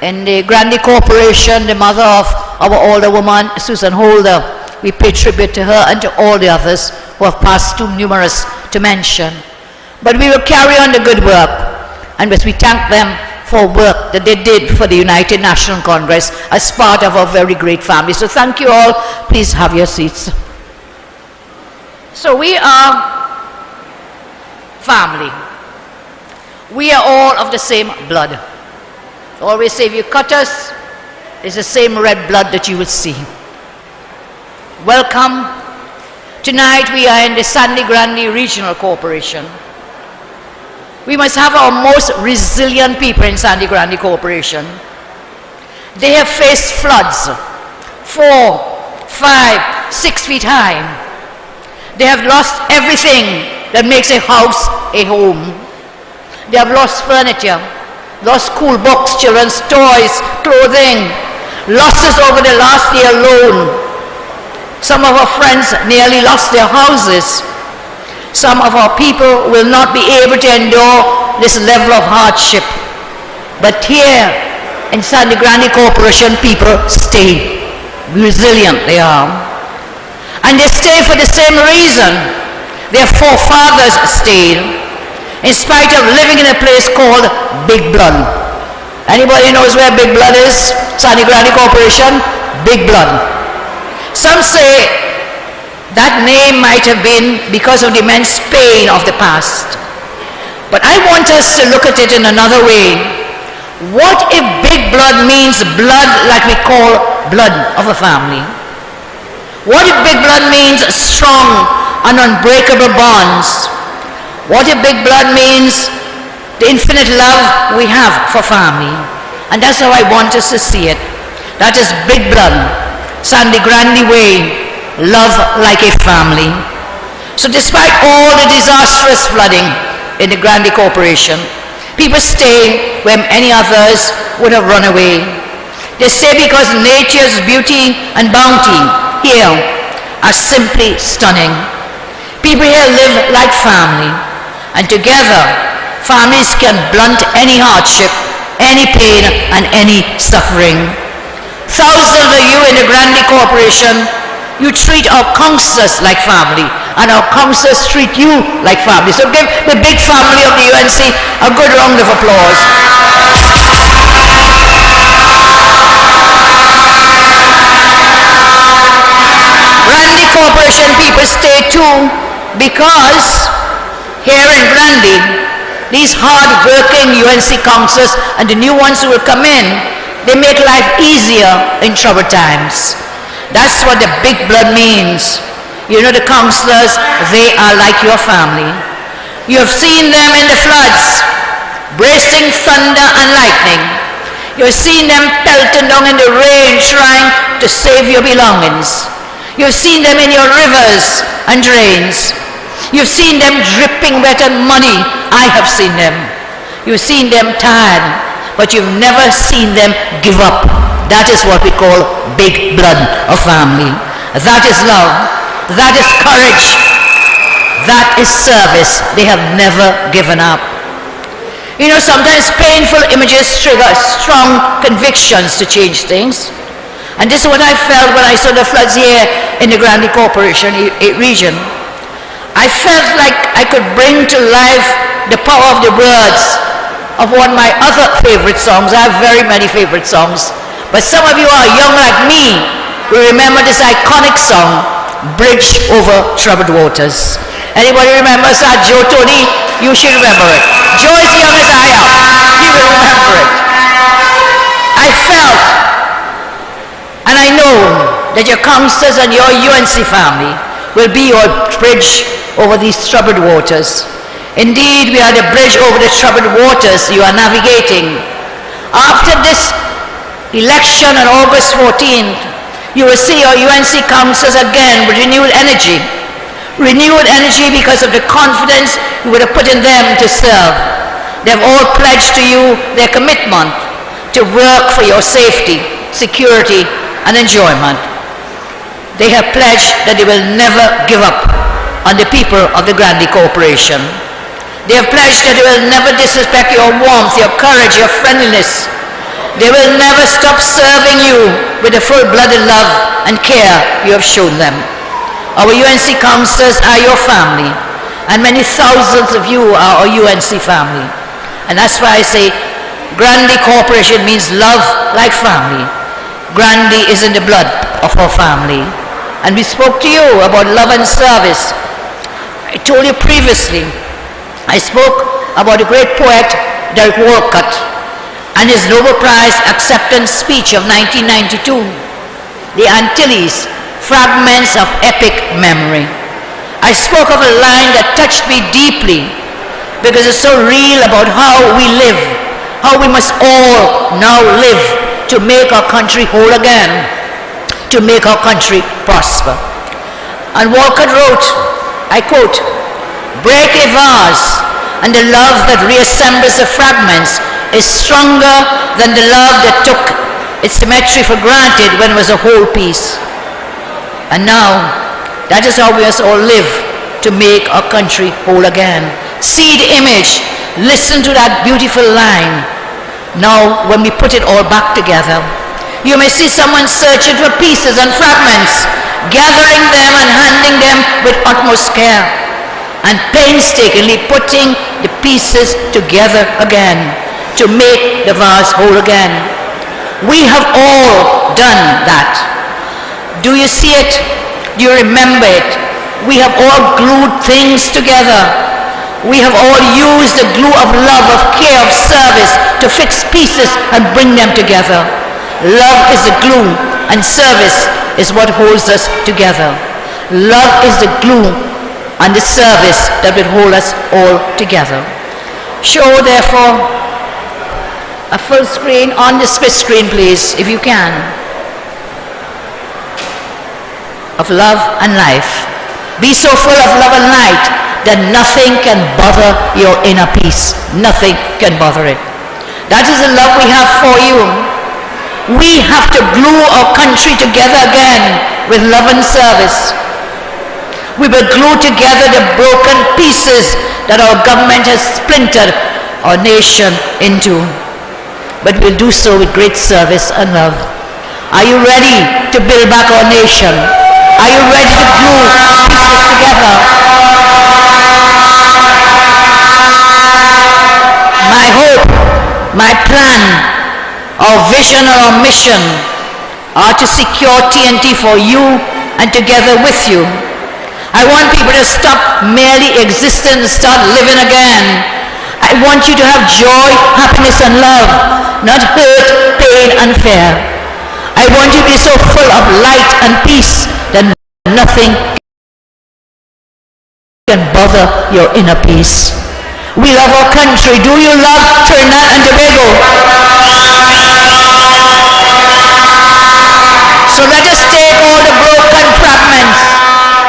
in the Grandy Corporation, the mother of our older woman, Susan Holder. We pay tribute to her and to all the others who have passed, too numerous to mention. But we will carry on the good work, and we thank them for work that they did for the United National Congress as part of our very great family. So thank you all. Please have your seats. So we are family. We are all of the same blood. Always say, if you cut us, it's the same red blood that you will see. Welcome. Tonight we are in the Sandy Grande Regional Corporation. We must have our most resilient people in Sandy Grande Corporation. They have faced floods 4, 5, 6 feet high. They have lost everything that makes a house a home. They have lost furniture, lost school books, children's toys, clothing, losses over the last year alone. Some of our friends nearly lost their houses. Some of our people will not be able to endure this level of hardship. But here in Sandy Grande Corporation, people stay. Resilient they are. And they stay for the same reason their forefathers stayed, in spite of living in a place called Big Blood. Anybody knows where Big Blood is? Sandy Grande Corporation? Big Blood. Some say that name might have been because of the immense pain of the past. But I want us to look at it in another way. What if Big Blood means blood like we call blood of a family? What if Big Blood means strong and unbreakable bonds? What if Big Blood means the infinite love we have for family? And that's how I want us to see it. That is Big Blood, Sandy Grande way, love like a family. So despite all the disastrous flooding in the Grande Corporation, people stay where many others would have run away. They stay because nature's beauty and bounty here are simply stunning. People here live like family, and together families can blunt any hardship, any pain, and any suffering. Thousands of you in the Grande Corporation, you treat our counselors like family, and our counselors treat you like family. So give the big family of the UNC a good round of applause. Grande Corporation people stay too because here in Grande, these hard-working UNC counselors and the new ones who will come in, they make life easier in troubled times. That's what the Big Blood means. You know, the counselors, they are like your family. You have seen them in the floods, bracing thunder and lightning. You have seen them pelting down in the rain trying to save your belongings. You have seen them in your rivers and drains. You've seen them dripping wet on money. I have seen them. You've seen them tired, but you've never seen them give up. That is what we call Big Blood of family. That is love. That is courage. That is service. They have never given up. You know, sometimes painful images trigger strong convictions to change things. And this is what I felt when I saw the floods here in the Grande Corporation region. I felt like I could bring to life the power of the words of one of my other favorite songs. I have very many favorite songs. But some of you are young like me will remember this iconic song, Bridge Over Troubled Waters. Anybody remember that? Joe, Tony, you should remember it. Joe is young as I am. He will remember it. I felt, and I know that your counselors and your UNC family will be your bridge over these troubled waters. Indeed, we are the bridge over the troubled waters you are navigating. After this election on August 14th, you will see your UNC counselors again with renewed energy. Renewed energy because of the confidence you would have put in them to serve. They have all pledged to you their commitment to work for your safety, security, and enjoyment. They have pledged that they will never give up on the people of the Grande Corporation. They have pledged that they will never disrespect your warmth, your courage, your friendliness. They will never stop serving you with the full-blooded love and care you have shown them. Our UNC counselors are your family, and many thousands of you are our UNC family. And that's why I say Grande Corporation means love like family. Grande is in the blood of our family. And we spoke to you about love and service. I told you previously, I spoke about the great poet Derek Walcott and his Nobel Prize acceptance speech of 1992, The Antilles, Fragments of Epic Memory. I spoke of a line that touched me deeply because it's so real about how we live, how we must all now live to make our country whole again, to make our country prosper. And Walcott wrote, I quote, break a vase, and the love that reassembles the fragments is stronger than the love that took its symmetry for granted when it was a whole piece. And now, that is how we must all live to make our country whole again. See the image, listen to that beautiful line. Now, when we put it all back together, you may see someone searching for pieces and fragments, gathering them and handing them with utmost care, and painstakingly putting the pieces together again to make the vase whole again. We have all done that. Do you see it? Do you remember it? We have all glued things together. We have all used the glue of love, of care, of service to fix pieces and bring them together. Love is the glue, and service is what holds us together. Love is the glue and the service that will hold us all together. Show, therefore, a full screen on the split screen, please, if you can, of love and life. Be so full of love and light that nothing can bother your inner peace. Nothing can bother it. That is the love we have for you. We have to glue our country together again with love and service. We will glue together the broken pieces that our government has splintered our nation into. But we'll do so with great service and love. Are you ready to build back our nation? Are you ready to glue pieces together? My hope, my plan, our vision or our mission are to secure TNT for you and together with you. I want people to stop merely existing and start living again. I want you to have joy, happiness and love, not hurt, pain and fear. I want you to be so full of light and peace that nothing can bother your inner peace. We love our country. Do you love Trinidad and Tobago? So let us take all the broken fragments.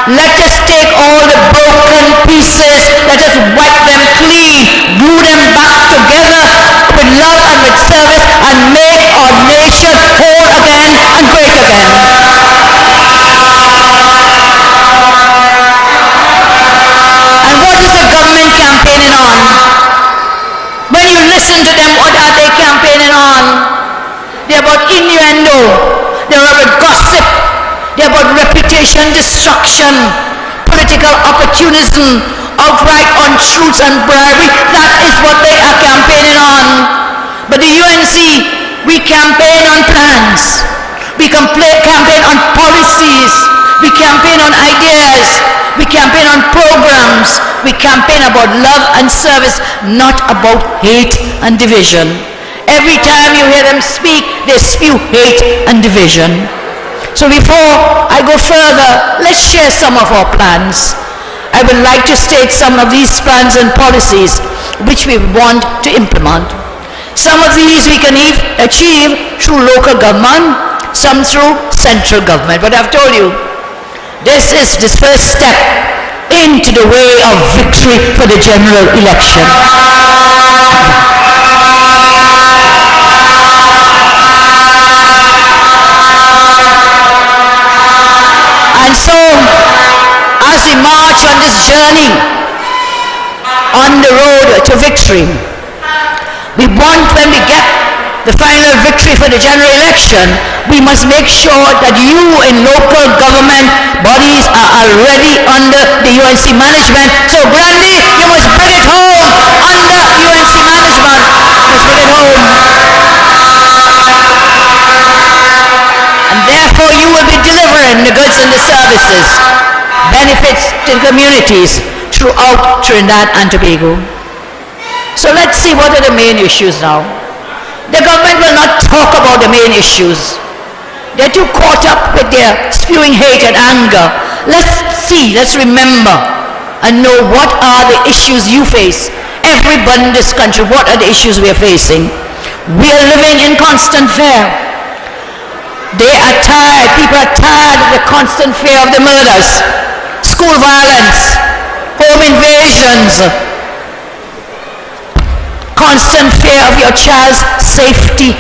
Let us take all the broken pieces. Let us wipe them clean, glue them back together with love and with service, and make our nation whole again and great again. And what is the government campaigning on? When you listen to them, what are they campaigning on? They're about innuendo. They're about gossip. They're about reputation destruction, political opportunism, outright untruths and bribery. That is what they are campaigning on. But the UNC, we campaign on plans. We campaign on policies. We campaign on ideas. We campaign on programs. We campaign about love and service, not about hate and division. Every time you hear them speak, they spew hate and division. So before I go further, let's share some of our plans. I would like to state some of these plans and policies which we want to implement. Some of these we can achieve through local government, some through central government. But I've told you, this is the first step into the way of victory for the general election. And so, as we march on this journey, on the road to victory, we want, when we get the final victory for the general election, we must make sure that you in local government bodies are already under the UNC management. So Brandy, you must bring it home under UNC management. You must bring it home. And therefore you will be delivering the goods and the services, benefits to the communities throughout Trinidad and Tobago. So let's see what are the main issues now. The government will not talk about the main issues. They're too caught up with their spewing hate and anger. Let's see, let's remember and know what are the issues you face. Everybody in this country, what are the issues we are facing? We are living in constant fear. They are tired, people are tired of the constant fear of the murders, school violence, home invasions, constant fear of your child's safety,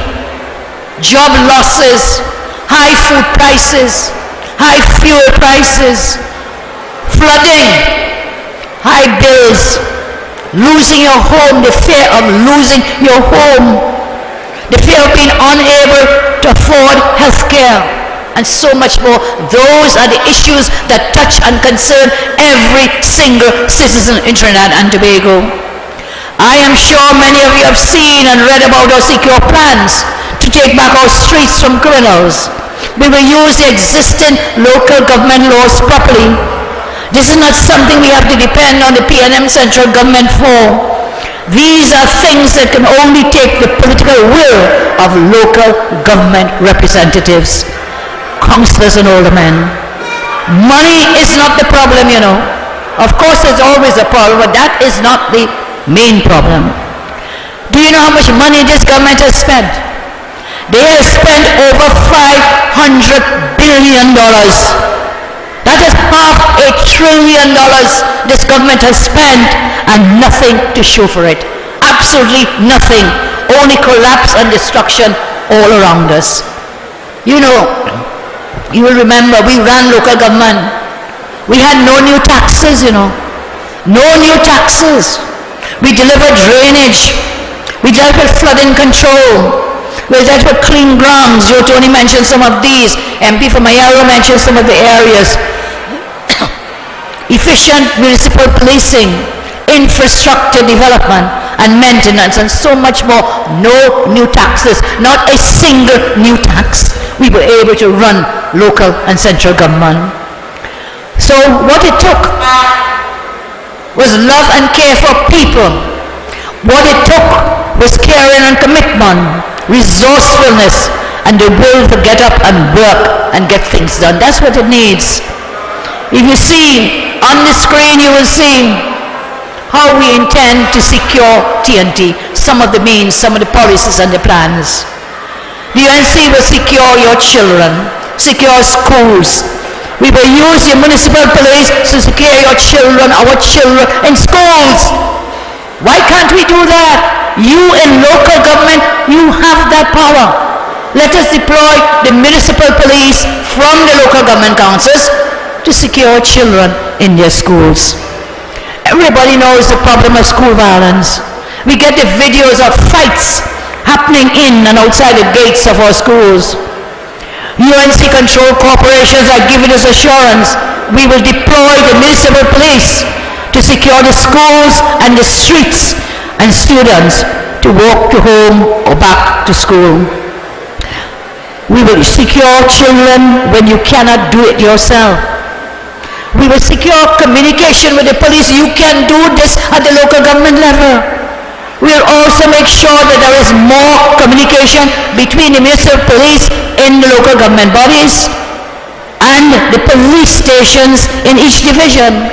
job losses, high food prices, high fuel prices, flooding, high bills, losing your home, the fear of losing your home, the fear of being unable to afford health care, and so much more. Those are the issues that touch and concern every single citizen in Trinidad and Tobago. I am sure many of you have seen and read about our secure plans to take back our streets from criminals. We will use the existing local government laws properly. This is not something we have to depend on the PNM central government for. These are things that can only take the political will of local government representatives, councillors and aldermen. Money is not the problem, you know. Of course there's always a problem, but that is not the main problem. Do you know how much money this government has spent? They have spent over $500 billion. That is $500 billion this government has spent, and nothing to show for it. Absolutely nothing. Only collapse and destruction all around us. You know, you will remember we ran local government. We had no new taxes, you know. No new taxes. We delivered drainage. We dealt with flooding control. We dealt with clean grounds. Joe Tony mentioned some of these. MP from Mayaro mentioned some of the areas. Efficient municipal policing, infrastructure development and maintenance, and so much more. No new taxes, not a single new tax. We were able to run local and central government. So what it took was love and care for people. What it took was caring and commitment, resourcefulness, and the will to get up and work and get things done. That's what it needs. If you see on the screen, you will see how we intend to secure TNT, some of the means, some of the policies and the plans. The UNC will secure your children, secure schools. We will use your municipal police to secure your children, our children in schools. Why can't we do that? You in local government, you have that power. Let us deploy the municipal police from the local government councils to secure children in their schools. Everybody knows the problem of school violence. We get the videos of fights happening in and outside the gates of our schools. UNC control corporations are giving us assurance we will deploy the municipal police to secure the schools and the streets and students to walk to home or back to school. We will secure children when you cannot do it yourself. We will secure communication with the police. You can do this at the local government level. We will also make sure that there is more communication between the municipal police in the local government bodies and the police stations in each division.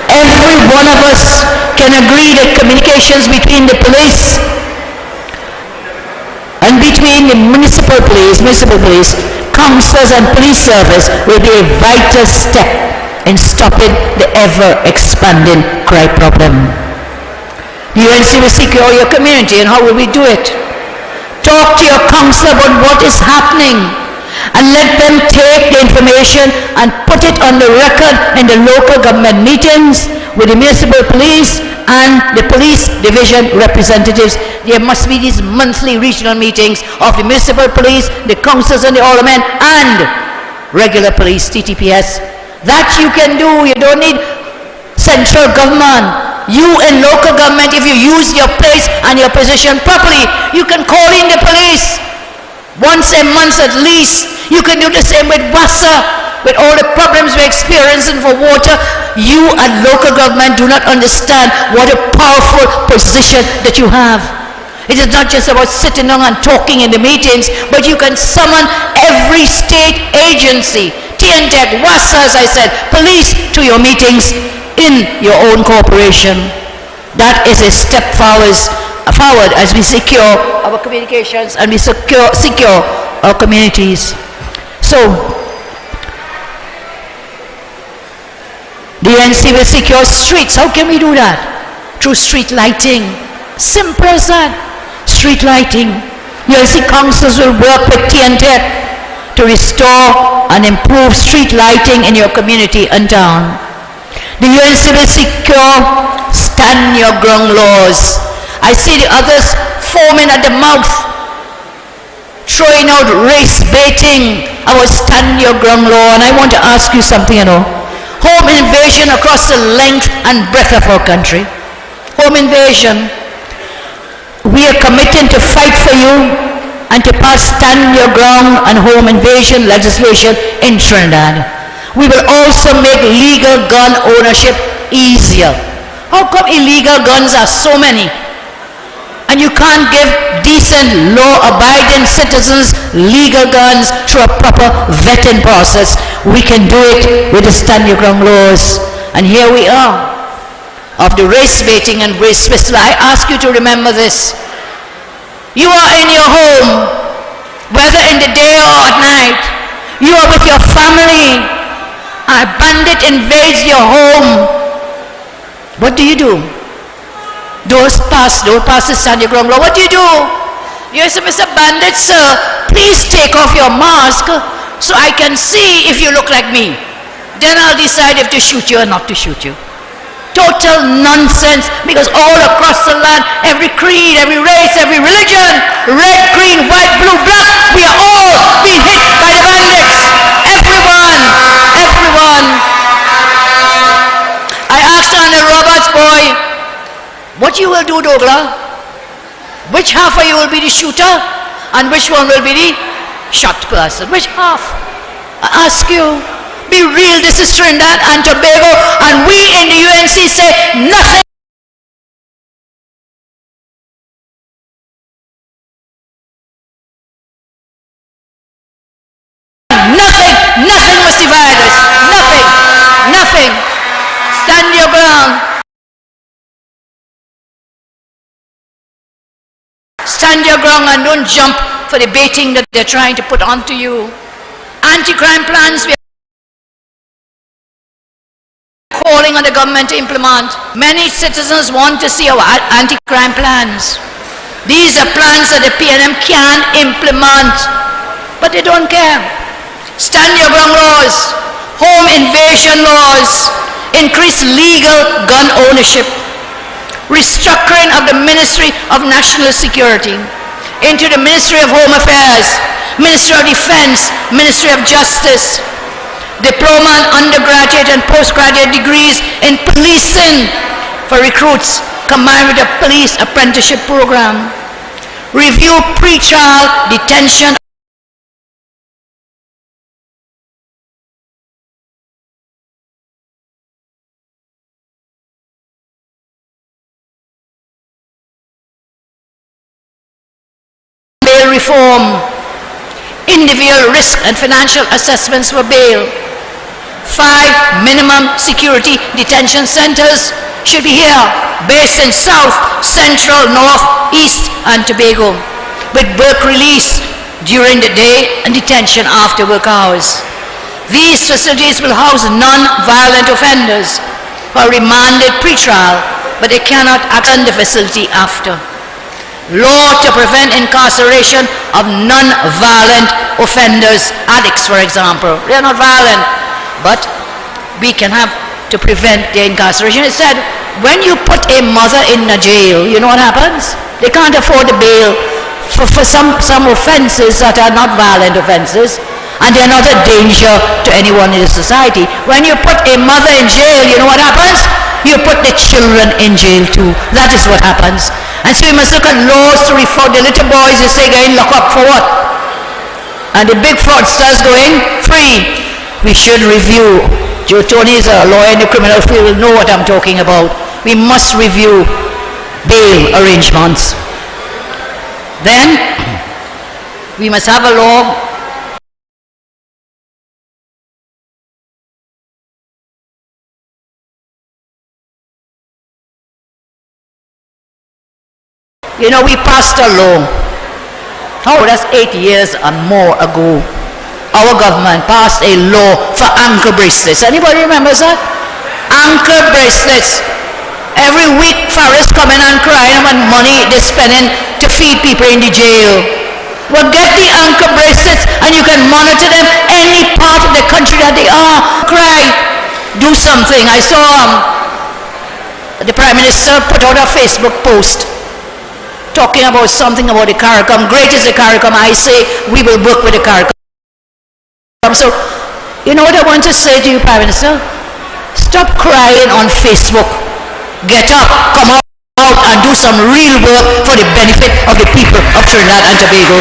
Every one of us can agree that communications between the police and between the municipal police, councillors and police service will be a vital step in stopping the ever-expanding crime problem. The UNC will secure your community, and how will we do it? Talk to your councillor about what is happening and let them take the information and put it on the record in the local government meetings with the municipal police and the police division representatives. There must be these monthly regional meetings of the municipal police, the councillors and the aldermen, and regular police, TTPS. That you can do. You don't need central government. You in local government, if you use your place and your position properly, you can call in the police once a month at least. You can do the same with WASA, with all the problems we're experiencing for water. You at local government do not understand what a powerful position that you have. It is not just about sitting down and talking in the meetings, but you can summon every state agency, TNTEC, WASA, as I said, police, to your meetings in your own corporation. That is a step forward as we secure our communications and we secure our communities. So, The UNC will secure streets. How can we do that? Through street lighting. Simple as that. Street lighting. UNC councils will work with TNT to restore and improve street lighting in your community and town. The UNC will secure stand your ground laws. I see the others foaming at the mouth, throwing out race baiting about stand your ground law, and I want to ask you something, Home invasion across the length and breadth of our country. Home invasion. We are committed to fight for you and to pass stand your ground and home invasion legislation in Trinidad. We will also make legal gun ownership easier. How come illegal guns are so many? And you can't give decent, law-abiding citizens legal guns through a proper vetting process. We can do it with the stand your ground laws. And here we are. Of the race baiting and race whistle, I ask you to remember this. You are in your home, whether in the day or at night. You are with your family. A bandit invades your home. What do? Don't pass the stand your ground law. What do? You say, Mr. Bandit, sir, please take off your mask so I can see if you look like me. Then I'll decide if to shoot you or not to shoot you. Total nonsense, because all across the land, every creed, every race, every religion, red, green, white, blue, black, we are all being hit by the bandits. Everyone. I asked Anna Roberts, boy, what you will do, Douglas? Which half of you will be the shooter and which one will be the shot person? Which half? I ask you. Be real, this is Trinidad and Tobago, and we in the UNC say nothing. Nothing must divide us. Nothing. Stand your ground. Stand your ground and don't jump for the baiting that they're trying to put onto you. Anti-crime plans, we are calling on the government to implement. Many citizens want to see our anti-crime plans. These are plans that the PNM can implement, but they don't care. Stand your ground laws, home invasion laws, increase legal gun ownership, restructuring of the Ministry of National Security into the Ministry of Home Affairs, Ministry of Defense, Ministry of Justice, diploma and undergraduate and postgraduate degrees in policing for recruits combined with a police apprenticeship program, review pre-trial detention bail reform, individual risk and financial assessments for bail. 5 minimum security detention centers should be here, based in South, Central, North, East and Tobago, with work release during the day and detention after work hours. These facilities will house non-violent offenders who are remanded pre-trial, but they cannot access the facility after. Law to prevent incarceration of non-violent offenders, addicts for example. They are not violent, but we can have to prevent their incarceration. It said, when you put a mother in a jail, you know what happens? They can't afford the bail for some offenses that are not violent offenses, and they are not a danger to anyone in the society. When you put a mother in jail, you know what happens? You put the children in jail too. That is what happens. And so we must look at laws to reform the little boys who say going lock up for what? And the big fraudsters going free. We should review. Joe Tony is a lawyer in the criminal field, will know what I'm talking about. We must review bail arrangements. Then we must have a law we passed a law. That's 8 years and more ago. Our government passed a law for ankle bracelets. Anybody remembers that? Ankle bracelets. Every week, Farris coming and crying about money they're spending to feed people in the jail. Well, get the ankle bracelets and you can monitor them any part of the country that they are. Cry. Do something. I saw the Prime Minister put out a Facebook post talking about something about the CARICOM. Great is the CARICOM. I say we will work with the CARICOM. So, you know what I want to say to you, Prime Minister? Stop crying on Facebook. Get up, come out and do some real work for the benefit of the people of Trinidad and Tobago.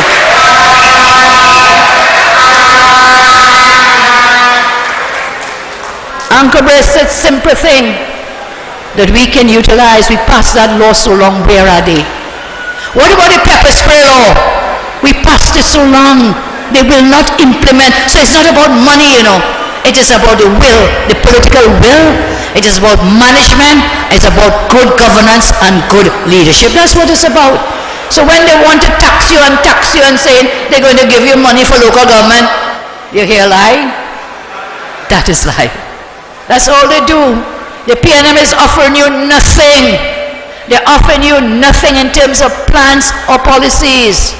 Ankle bracelets, simple thing that we can utilize. We passed that law so long, where are they? What about the pepper spray law? We passed it so long, they will not implement. So it's not about money, you know. It is about the will, the political will. It is about management. It's about good governance and good leadership. That's what it's about. So when they want to tax you and saying they're going to give you money for local government, you hear lie? That is lie. That's all they do. The PNM is offering you nothing. They're offering you nothing in terms of plans or policies.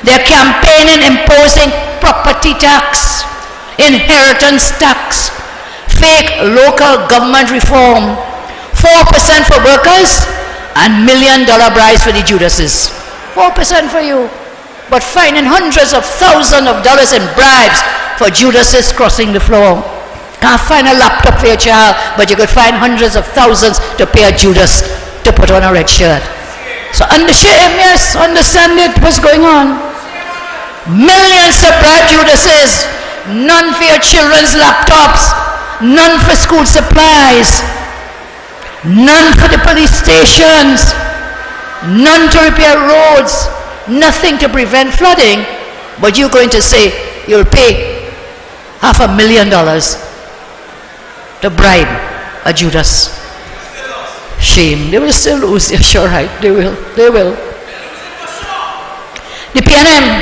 They're campaigning, imposing property tax, inheritance tax, fake local government reform, 4% for workers and $1 million bribes for the Judases. 4% for you, but finding hundreds of thousands of dollars in bribes for Judases crossing the floor. Can't find a laptop for your child, but you could find hundreds of thousands to pay a Judas to put on a red shirt. So understand, yes, understand it, what's going on. Millions of bribed Judases, none for your children's laptops, none for school supplies, none for the police stations, none to repair roads, nothing to prevent flooding, but you're going to say you'll pay $500,000 to bribe a Judas. Shame. They will still lose. You're sure right. They will. They will. The PNM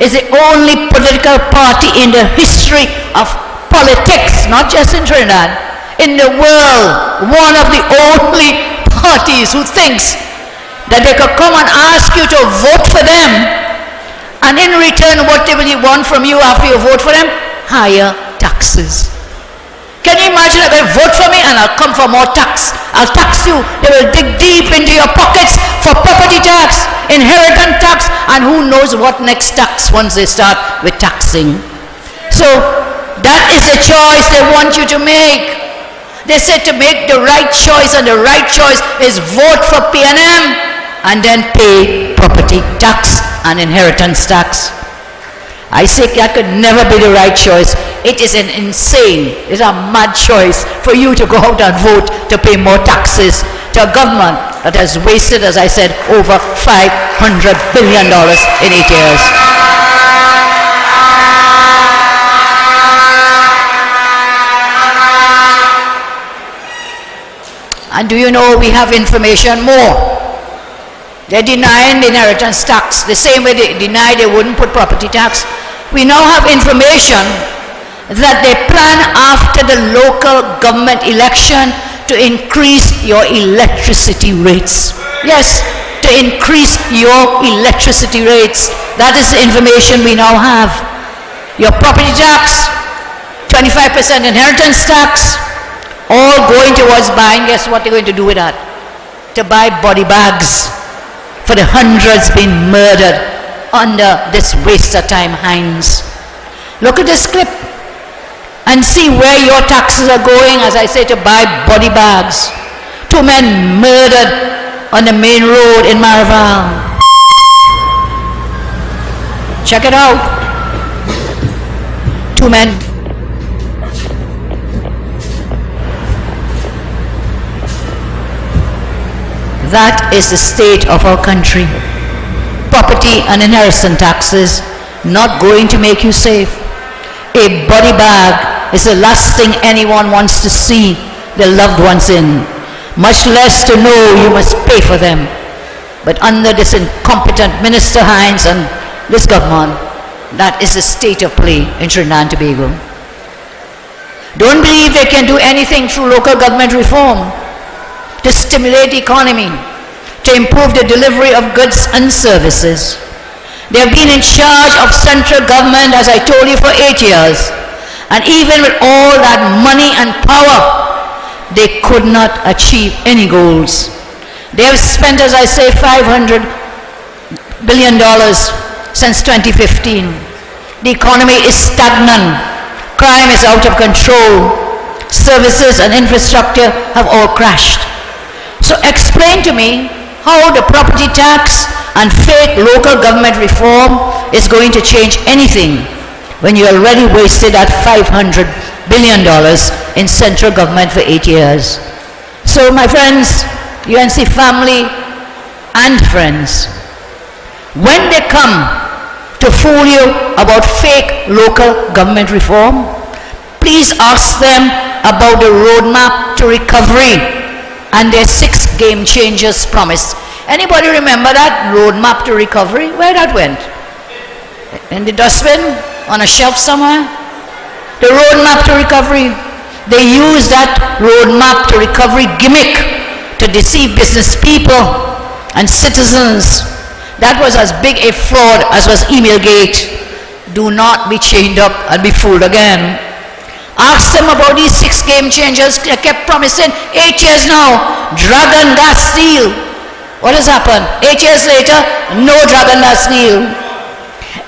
is the only political party in the history of politics, not just in Trinidad, in the world, one of the only parties who thinks that they could come and ask you to vote for them, and in return what they will want from you after you vote for them? Higher taxes. Can you imagine if they vote for me and I'll come for more tax? I'll tax you. They will dig deep into your pockets for property tax, inheritance tax, and who knows what next tax once they start with taxing. So that is the choice they want you to make. They said to make the right choice, and the right choice is vote for PNM and then pay property tax and inheritance tax. I say that could never be the right choice. It is an insane, it's a mad choice for you to go out and vote to pay more taxes to a government that has wasted, as I said, over $500 billion in 8 years. And do you know we have information more? They're denying the inheritance tax the same way they denied they wouldn't put property tax. We now have information that they plan after the local government election to increase your electricity rates. Yes, to increase your electricity rates. That is the information we now have. Your property tax, 25% inheritance tax, all going towards buying. Guess what they're going to do with that? To buy body bags for the hundreds being murdered under this waste of time Heinz. Look at this clip and see where your taxes are going, as I say, to buy body bags. 2 men murdered on the main road in Maraval. Check it out. 2 men. That is the state of our country. Property and inheritance taxes not going to make you safe. A body bag is the last thing anyone wants to see their loved ones in, much less to know you must pay for them. But under this incompetent Minister Heinz and this government, that is the state of play in Trinidad and Tobago. don't believe they can do anything through local government reform to stimulate the economy, to improve the delivery of goods and services. They have been in charge of central government, as I told you, for 8 years. And even with all that money and power, they could not achieve any goals. They have spent, as I say, $500 billion since 2015. The economy is stagnant. Crime is out of control. Services and infrastructure have all crashed. So explain to me how the property tax and fake local government reform is going to change anything when you already wasted that $500 billion in central government for 8 years. So my friends, UNC family and friends, when they come to fool you about fake local government reform, please ask them about the roadmap to recovery and their 6 game changers promise. Anybody remember that roadmap to recovery? Where that went? In the dustbin? On a shelf somewhere? The roadmap to recovery. They use that roadmap to recovery gimmick to deceive business people and citizens. That was as big a fraud as was Emailgate. Do not be chained up and be fooled again. Ask them about these 6 game changers. They kept promising 8 years now. Dragon gas steel. What has happened? 8 years later, no dragon gas steel.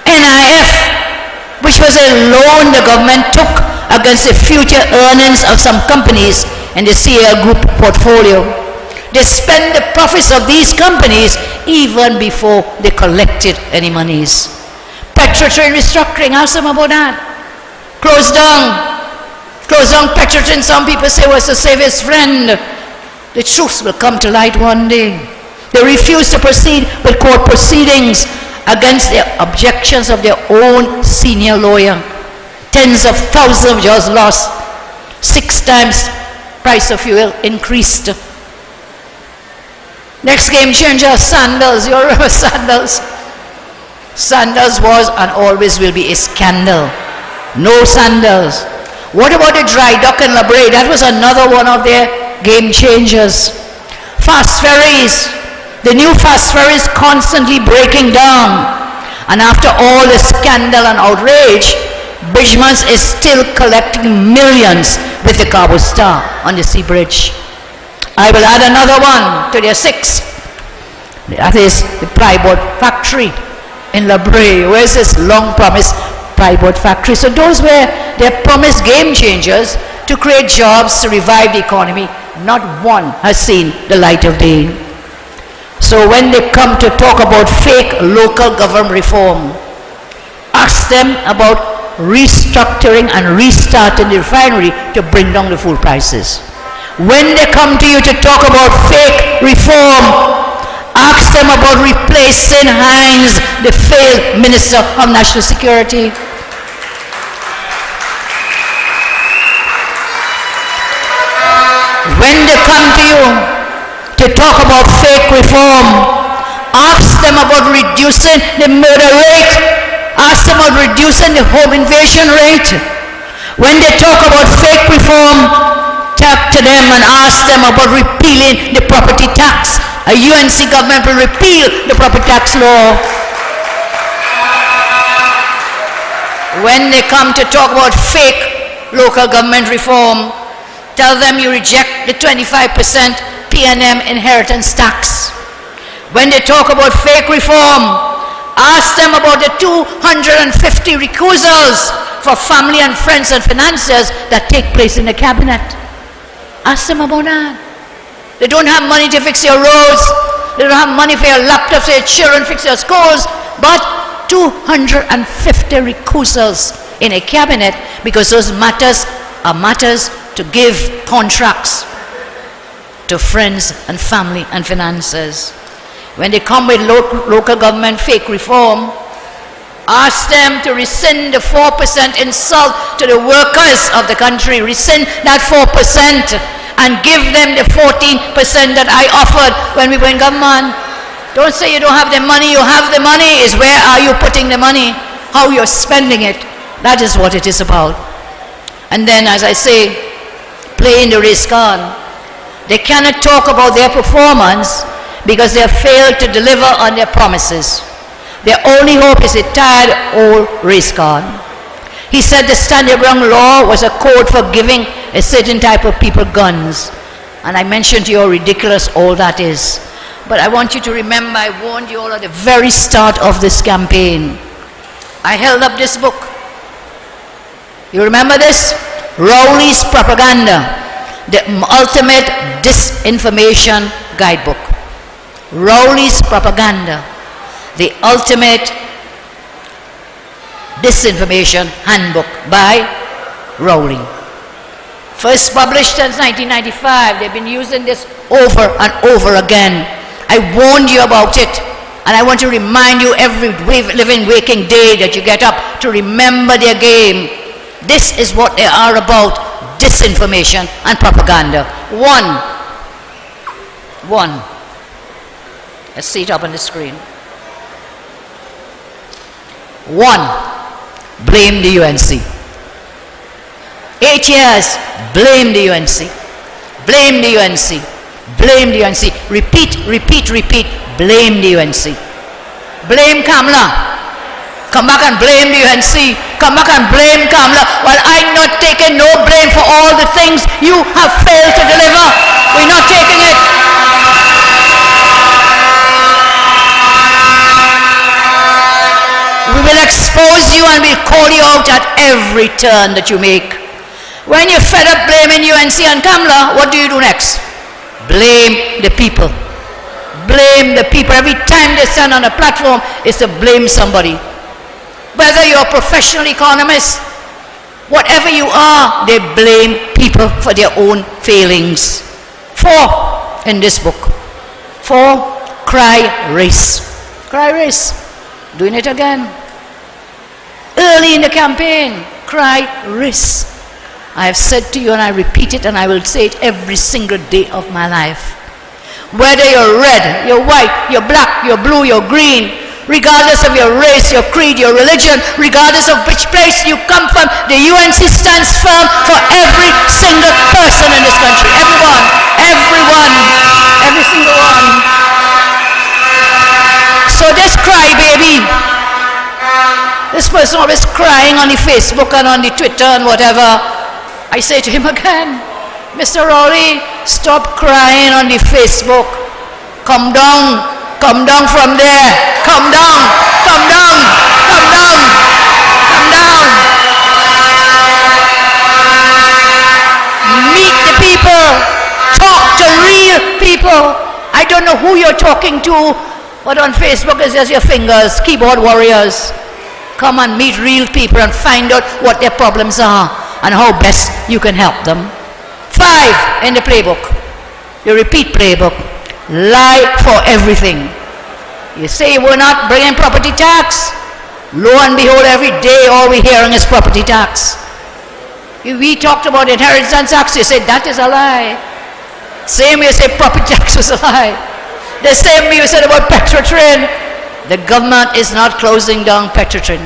NIF, which was a loan the government took against the future earnings of some companies in the CL Group portfolio. They spent the profits of these companies even before they collected any monies. Petrotrain restructuring, ask them about that. Closed down Petrotrain, some people say was the safest friend. The truth will come to light one day. They refuse to proceed with court proceedings against the objections of their own senior lawyer. Tens of thousands of jobs lost. 6 times price of fuel increased. Next game changer, sandals. You remember sandals? Sandals was and always will be a scandal. No sandals. What about the dry dock in La Brea? That was another one of their game changers. Fast ferries. The new fast ferries constantly breaking down. And after all the scandal and outrage, Bridgemans is still collecting millions with the Cabo Star on the Sea Bridge. I will add another one to their 6. That is the plywood factory in La Brea. Where's this long promised plywood factory? So those were their promised game changers to create jobs, to revive the economy. Not one has seen the light of day. So when they come to talk about fake local government reform, ask them about restructuring and restarting the refinery to bring down the fuel prices. When they come to you to talk about fake reform, ask them about replacing Hines, the failed Minister of National Security. When they come to you to talk about fake reform, ask them about reducing the murder rate. Ask them about reducing the home invasion rate. When they talk about fake reform, talk to them and ask them about repealing the property tax. A UNC government will repeal the property tax law. When they come to talk about fake local government reform, tell them you reject the 25% P&M inheritance tax. When they talk about fake reform, ask them about the 250 recusals for family and friends and financiers that take place in the cabinet. Ask them about that. They don't have money to fix your roads. They don't have money for your laptops, for your children, fix your schools. But 250 recusals in a cabinet because those matters are matters to give contracts to friends and family and financiers. When they come with local government fake reform, ask them to rescind the 4% insult to the workers of the country. Rescind that 4% and give them the 14% that I offered when we were in government. Don't say you don't have the money. You have the money. Is where are you putting the money? How you're spending it. That is what it is about. and then, as I say, play in the race card. They cannot talk about their performance because they have failed to deliver on their promises. Their only hope is a tired old race card. He said the Stand Your Ground law was a code for giving a certain type of people guns. And I mentioned to you how ridiculous all that is. But I want you to remember, I warned you all at the very start of this campaign. I held up this book. You remember this? Rowley's Propaganda, the ultimate disinformation guidebook. Rowley's Propaganda, the ultimate disinformation handbook by Rowley. First published since 1995. They've been using this over and over again. I warned you about it, and I want to remind you every living, waking day that you get up to remember their game. This is what they are about, disinformation and propaganda. One. Let's see it up on the screen. 1. Blame the UNC. 8 years, blame the UNC. Blame the UNC. Blame the UNC. Repeat, blame the UNC. Blame Kamala. Come back and blame the UNC. Come back and blame Kamala. Well, I'm not taking no blame for all the things you have failed to deliver. We're not taking it. We will expose you and we'll call you out at every turn that you make. When you're fed up blaming UNC and Kamala, what do you do next? Blame the people. Blame the people. Every time they stand on a platform, is to blame somebody. Whether you're a professional economist, whatever you are, they blame people for their own failings. 4 in this book. 4, cry race. Cry race. Doing it again. Early in the campaign, cry race. I have said to you, and I repeat it, and I will say it every single day of my life. Whether you're red, you're white, you're black, you're blue, you're green, regardless of your race, your creed, your religion, regardless of which place you come from, the UNC stands firm for every single person in this country. Everyone, every single one. So this crybaby, this person always crying on the Facebook and on the Twitter and whatever, I say to him again, Mr. Rowley, stop crying on the Facebook. Come down from there. Come down. Meet the people. Talk to real people. I don't know who you're talking to, but on Facebook it's just your fingers, keyboard warriors. Come and meet real people and find out what their problems are and how best you can help them. 5 in the playbook. You repeat playbook. Lie for everything. You say we're not bringing property tax. Lo and behold, every day all we're hearing is property tax. We talked about inheritance tax. You say that is a lie. Same way you say property tax is a lie. The same way you said about Petrotrin. The government is not closing down Petrotrin.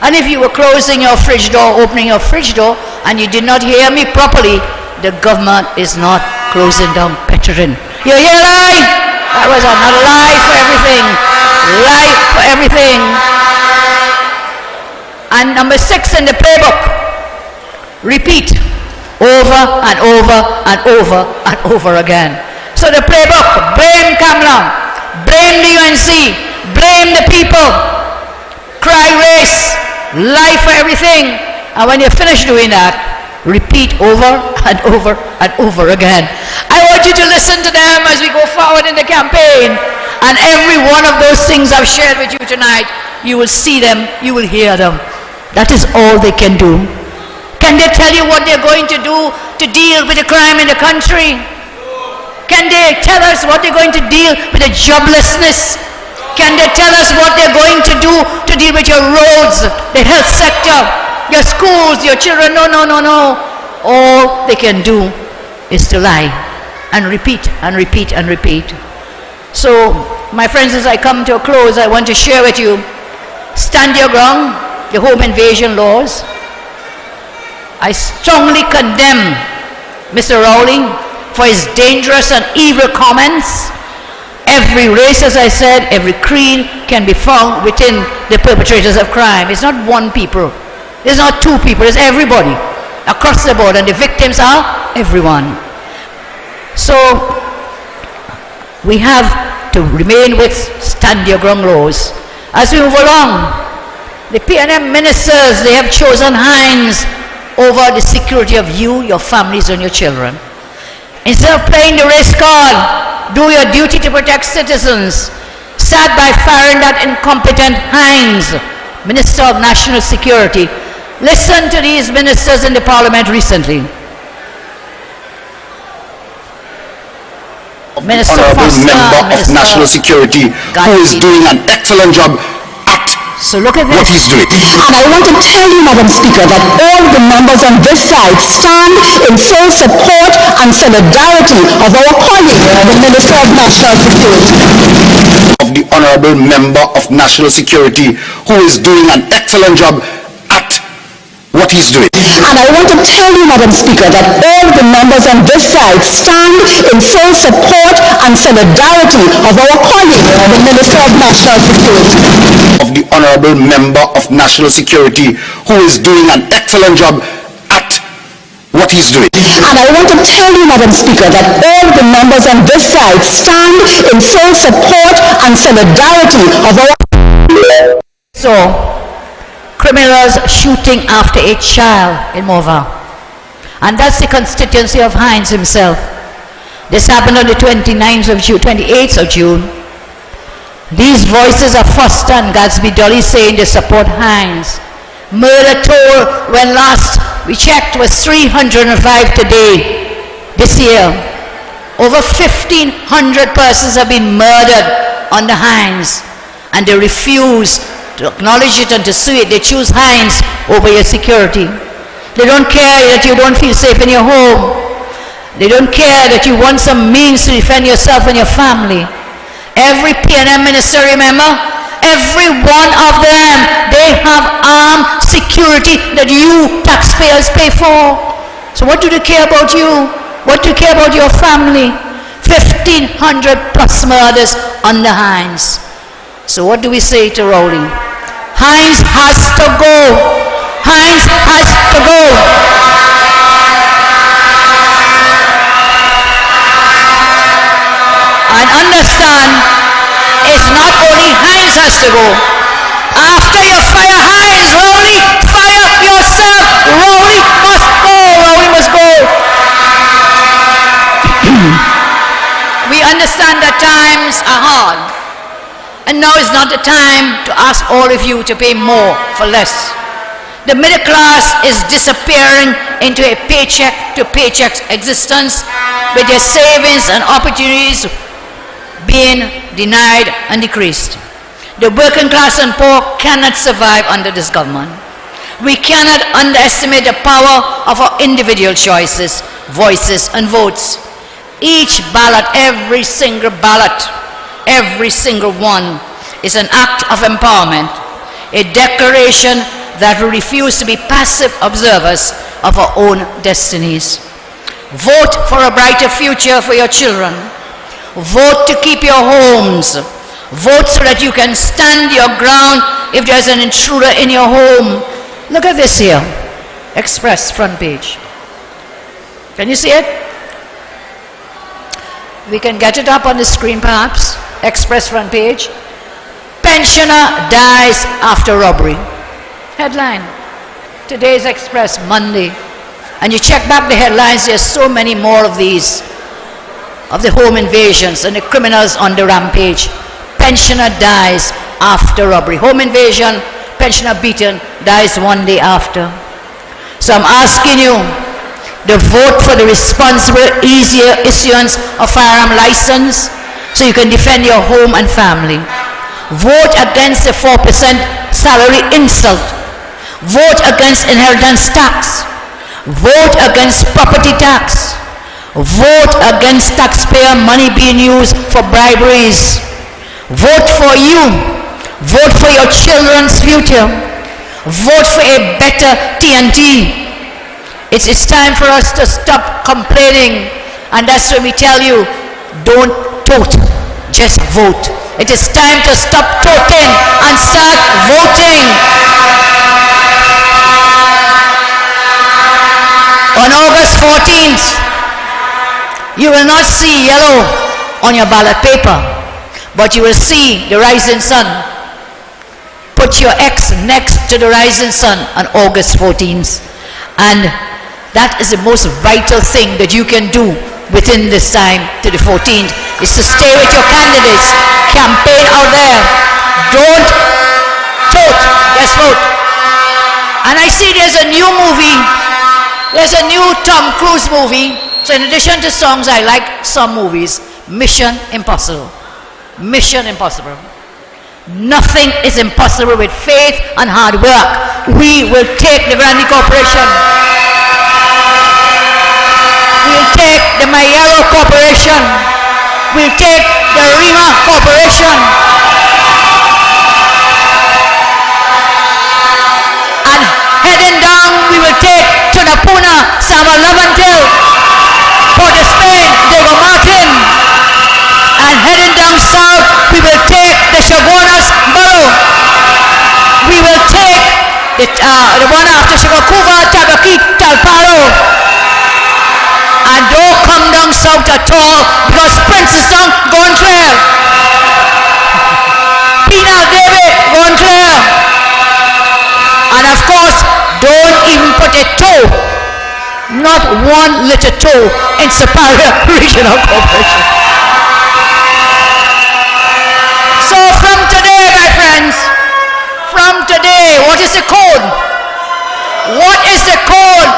And if you were closing your fridge door, opening your fridge door, and you did not hear me properly, the government is not closing down Petrotrin. You hear lie? That was another lie for everything. Lie for everything. And number 6 in the playbook. Repeat over and over and over and over again. So the playbook, blame Kamala, blame the UNC, blame the people, cry race, lie for everything. And when you finish doing that, repeat over and over and over again. I want you to listen to them as we go forward in the campaign. And every one of those things I've shared with you tonight, you will see them, you will hear them. That is all they can do. Can they tell you what they're going to do to deal with the crime in the country? Can they tell us what they're going to deal with the joblessness? Can they tell us what they're going to do to deal with your roads, the health sector, your schools, your children? No. All they can do is to lie and repeat and repeat and repeat. So, my friends, as I come to a close, I want to share with you, stand your ground, the home invasion laws. I strongly condemn Mr. Rowling for his dangerous and evil comments. Every race, as I said, every creed can be found within the perpetrators of crime. It's not one people. It's not two people. It's everybody across the board, and the victims are everyone. So we have to remain with stand your ground laws. As we move along, the PNM ministers, they have chosen Hines over the security of you, your families, and your children. Instead of playing the race card, do your duty to protect citizens. Start by firing that incompetent Hines, Minister of National Security. Listen to these ministers in the parliament recently. Minister Honorable Foster, Member of Minister National Security, who is doing an excellent job at So look at what this. he's doing. And I want to tell you, Madam Speaker, that all the members on this side stand in full support and solidarity of our colleague, the Minister of National Security. Of the Honorable Member of National Security, who is doing an excellent job at what he's doing. And I want to tell you, Madam Speaker, that all the members on this side stand in full support and solidarity of our colleague, the Minister of National Security. Of the Honorable Member of National Security, who is doing an excellent job at what he's doing. And I want to tell you, Madam Speaker, that all the members on this side stand in full support and solidarity of our... So, criminals shooting after a child in Mova. And that's the constituency of Hines himself. This happened on the 29th of June, 28th of June. These voices are Foster and Gadsby Dolly saying they support Hines. Murder toll when last we checked was 305 today, this year. Over 1,500 persons have been murdered under Hines, and they refuse to acknowledge it and to sue it. They choose Hines over your security. They don't care that you don't feel safe in your home. They don't care that you want some means to defend yourself and your family. Every PNM minister, remember, every one of them, they have armed security that you taxpayers pay for. So what do they care about you? What do you care about your family? 1,500 plus murders under Hines. So what do we say to Rowling? Hines has to go. Hines has to go. And understand, it's not only Hines has to go. After you fire Hines, Rowling, fire yourself. Rowling must go. Rowling must go. We understand that times are hard. And now is not the time to ask all of you to pay more for less. The middle class is disappearing into a paycheck to paycheck existence, with their savings and opportunities being denied and decreased. The working class and poor cannot survive under this government. We cannot underestimate the power of our individual choices, voices, and votes. Each ballot, every single ballot, every single one, is an act of empowerment, a declaration that we refuse to be passive observers of our own destinies. Vote for a brighter future for your children. Vote to keep your homes. Vote so that you can stand your ground if there's an intruder in your home. Look at this here. Express front page. Can you see it? We can get it up on the screen perhaps. Express front page. Pensioner dies after robbery. Headline. Today's Express, Monday. And you check back the headlines, there's so many more of these, of the home invasions and the criminals on the rampage. Pensioner dies after robbery. Home invasion, pensioner beaten, dies one day after. So I'm asking you to vote for the responsible, easier issuance of firearm license so you can defend your home and family. Vote against the 4% salary insult. Vote against inheritance tax. Vote against property tax. Vote against taxpayer money being used for briberies. Vote for you. Vote for your children's future. Vote for a better TNT. It's time for us to stop complaining. And that's when we tell you, don't tote, just vote. It is time to stop toting and start voting. On August 14th, you will not see yellow on your ballot paper, but you will see the rising sun. Put your X next to the rising sun on August 14th. And that is the most vital thing that you can do within this time to the 14th, is to stay with your candidates, campaign out there. Don't tote, just vote. And I see there's a new movie, there's a new Tom Cruise movie. So in addition to songs, I like some movies. Mission Impossible. Mission Impossible. Nothing is impossible with faith and hard work. We will take the Brandy Corporation. We'll take the Mayero Corporation. We'll take the Rima Corporation. And heading down, we will take Tunapuna, Sama Lavantil, Port of Spain, Diego Martin. And heading down south, we will take the Chaguanas Borough. We will take the one after Shagakuva, Tabaki, Talparo. And don't come down south at all, because Princeton gone clear. Pina David gone clear. And of course, don't even put a toe, not one little toe, in Superior Regional Corporation. So from today, my friends, from today, what is the code? What is the code?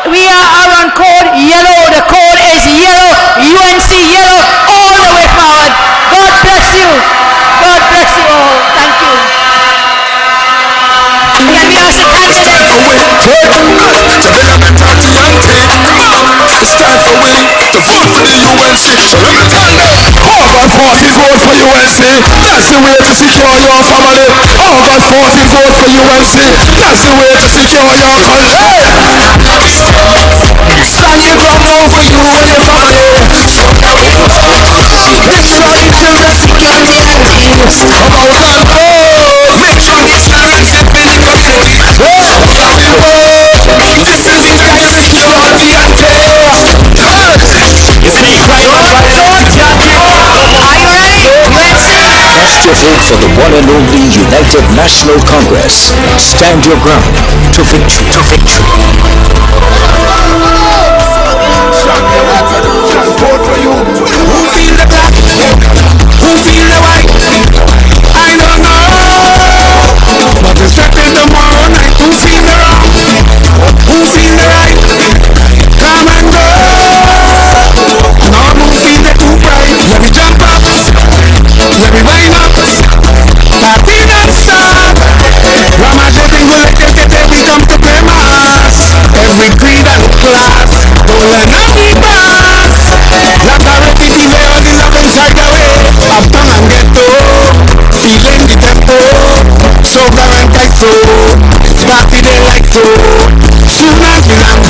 We are on code yellow. The code is yellow, UNC yellow, all the way forward. God bless you. God bless you all. Thank you. Can we ask the candidates? It's time for we to vote for the UNC. So let me tell them, all God forces vote for UNC. That's the way to secure your family. All God forces vote for UNC. That's the way to secure your country. Stand your ground now for you and your family. Destroy the children, secure the ideals. About that road, make sure the students in the community. This is the time to secure the ideals. Is it right? Are you ready? UNC. Cast your vote for the one and only United National Congress. Stand your ground to victory. To victory. Vote for you. Who feel the black? Who feel the white? I don't know. But it's certain tomorrow night. Who feel the wrong? Who feel the right? Come and go. Now who feel the too bright? Let me jump up. Let me wind up. Party not stop. Ramajeting will let we come to play mass. Every creed and class. Don't let not be pass. Like a repetitive way on the love inside the way. Uptown and ghetto. Feeling the tempo. So and tight so. Party they like so. Soon as we land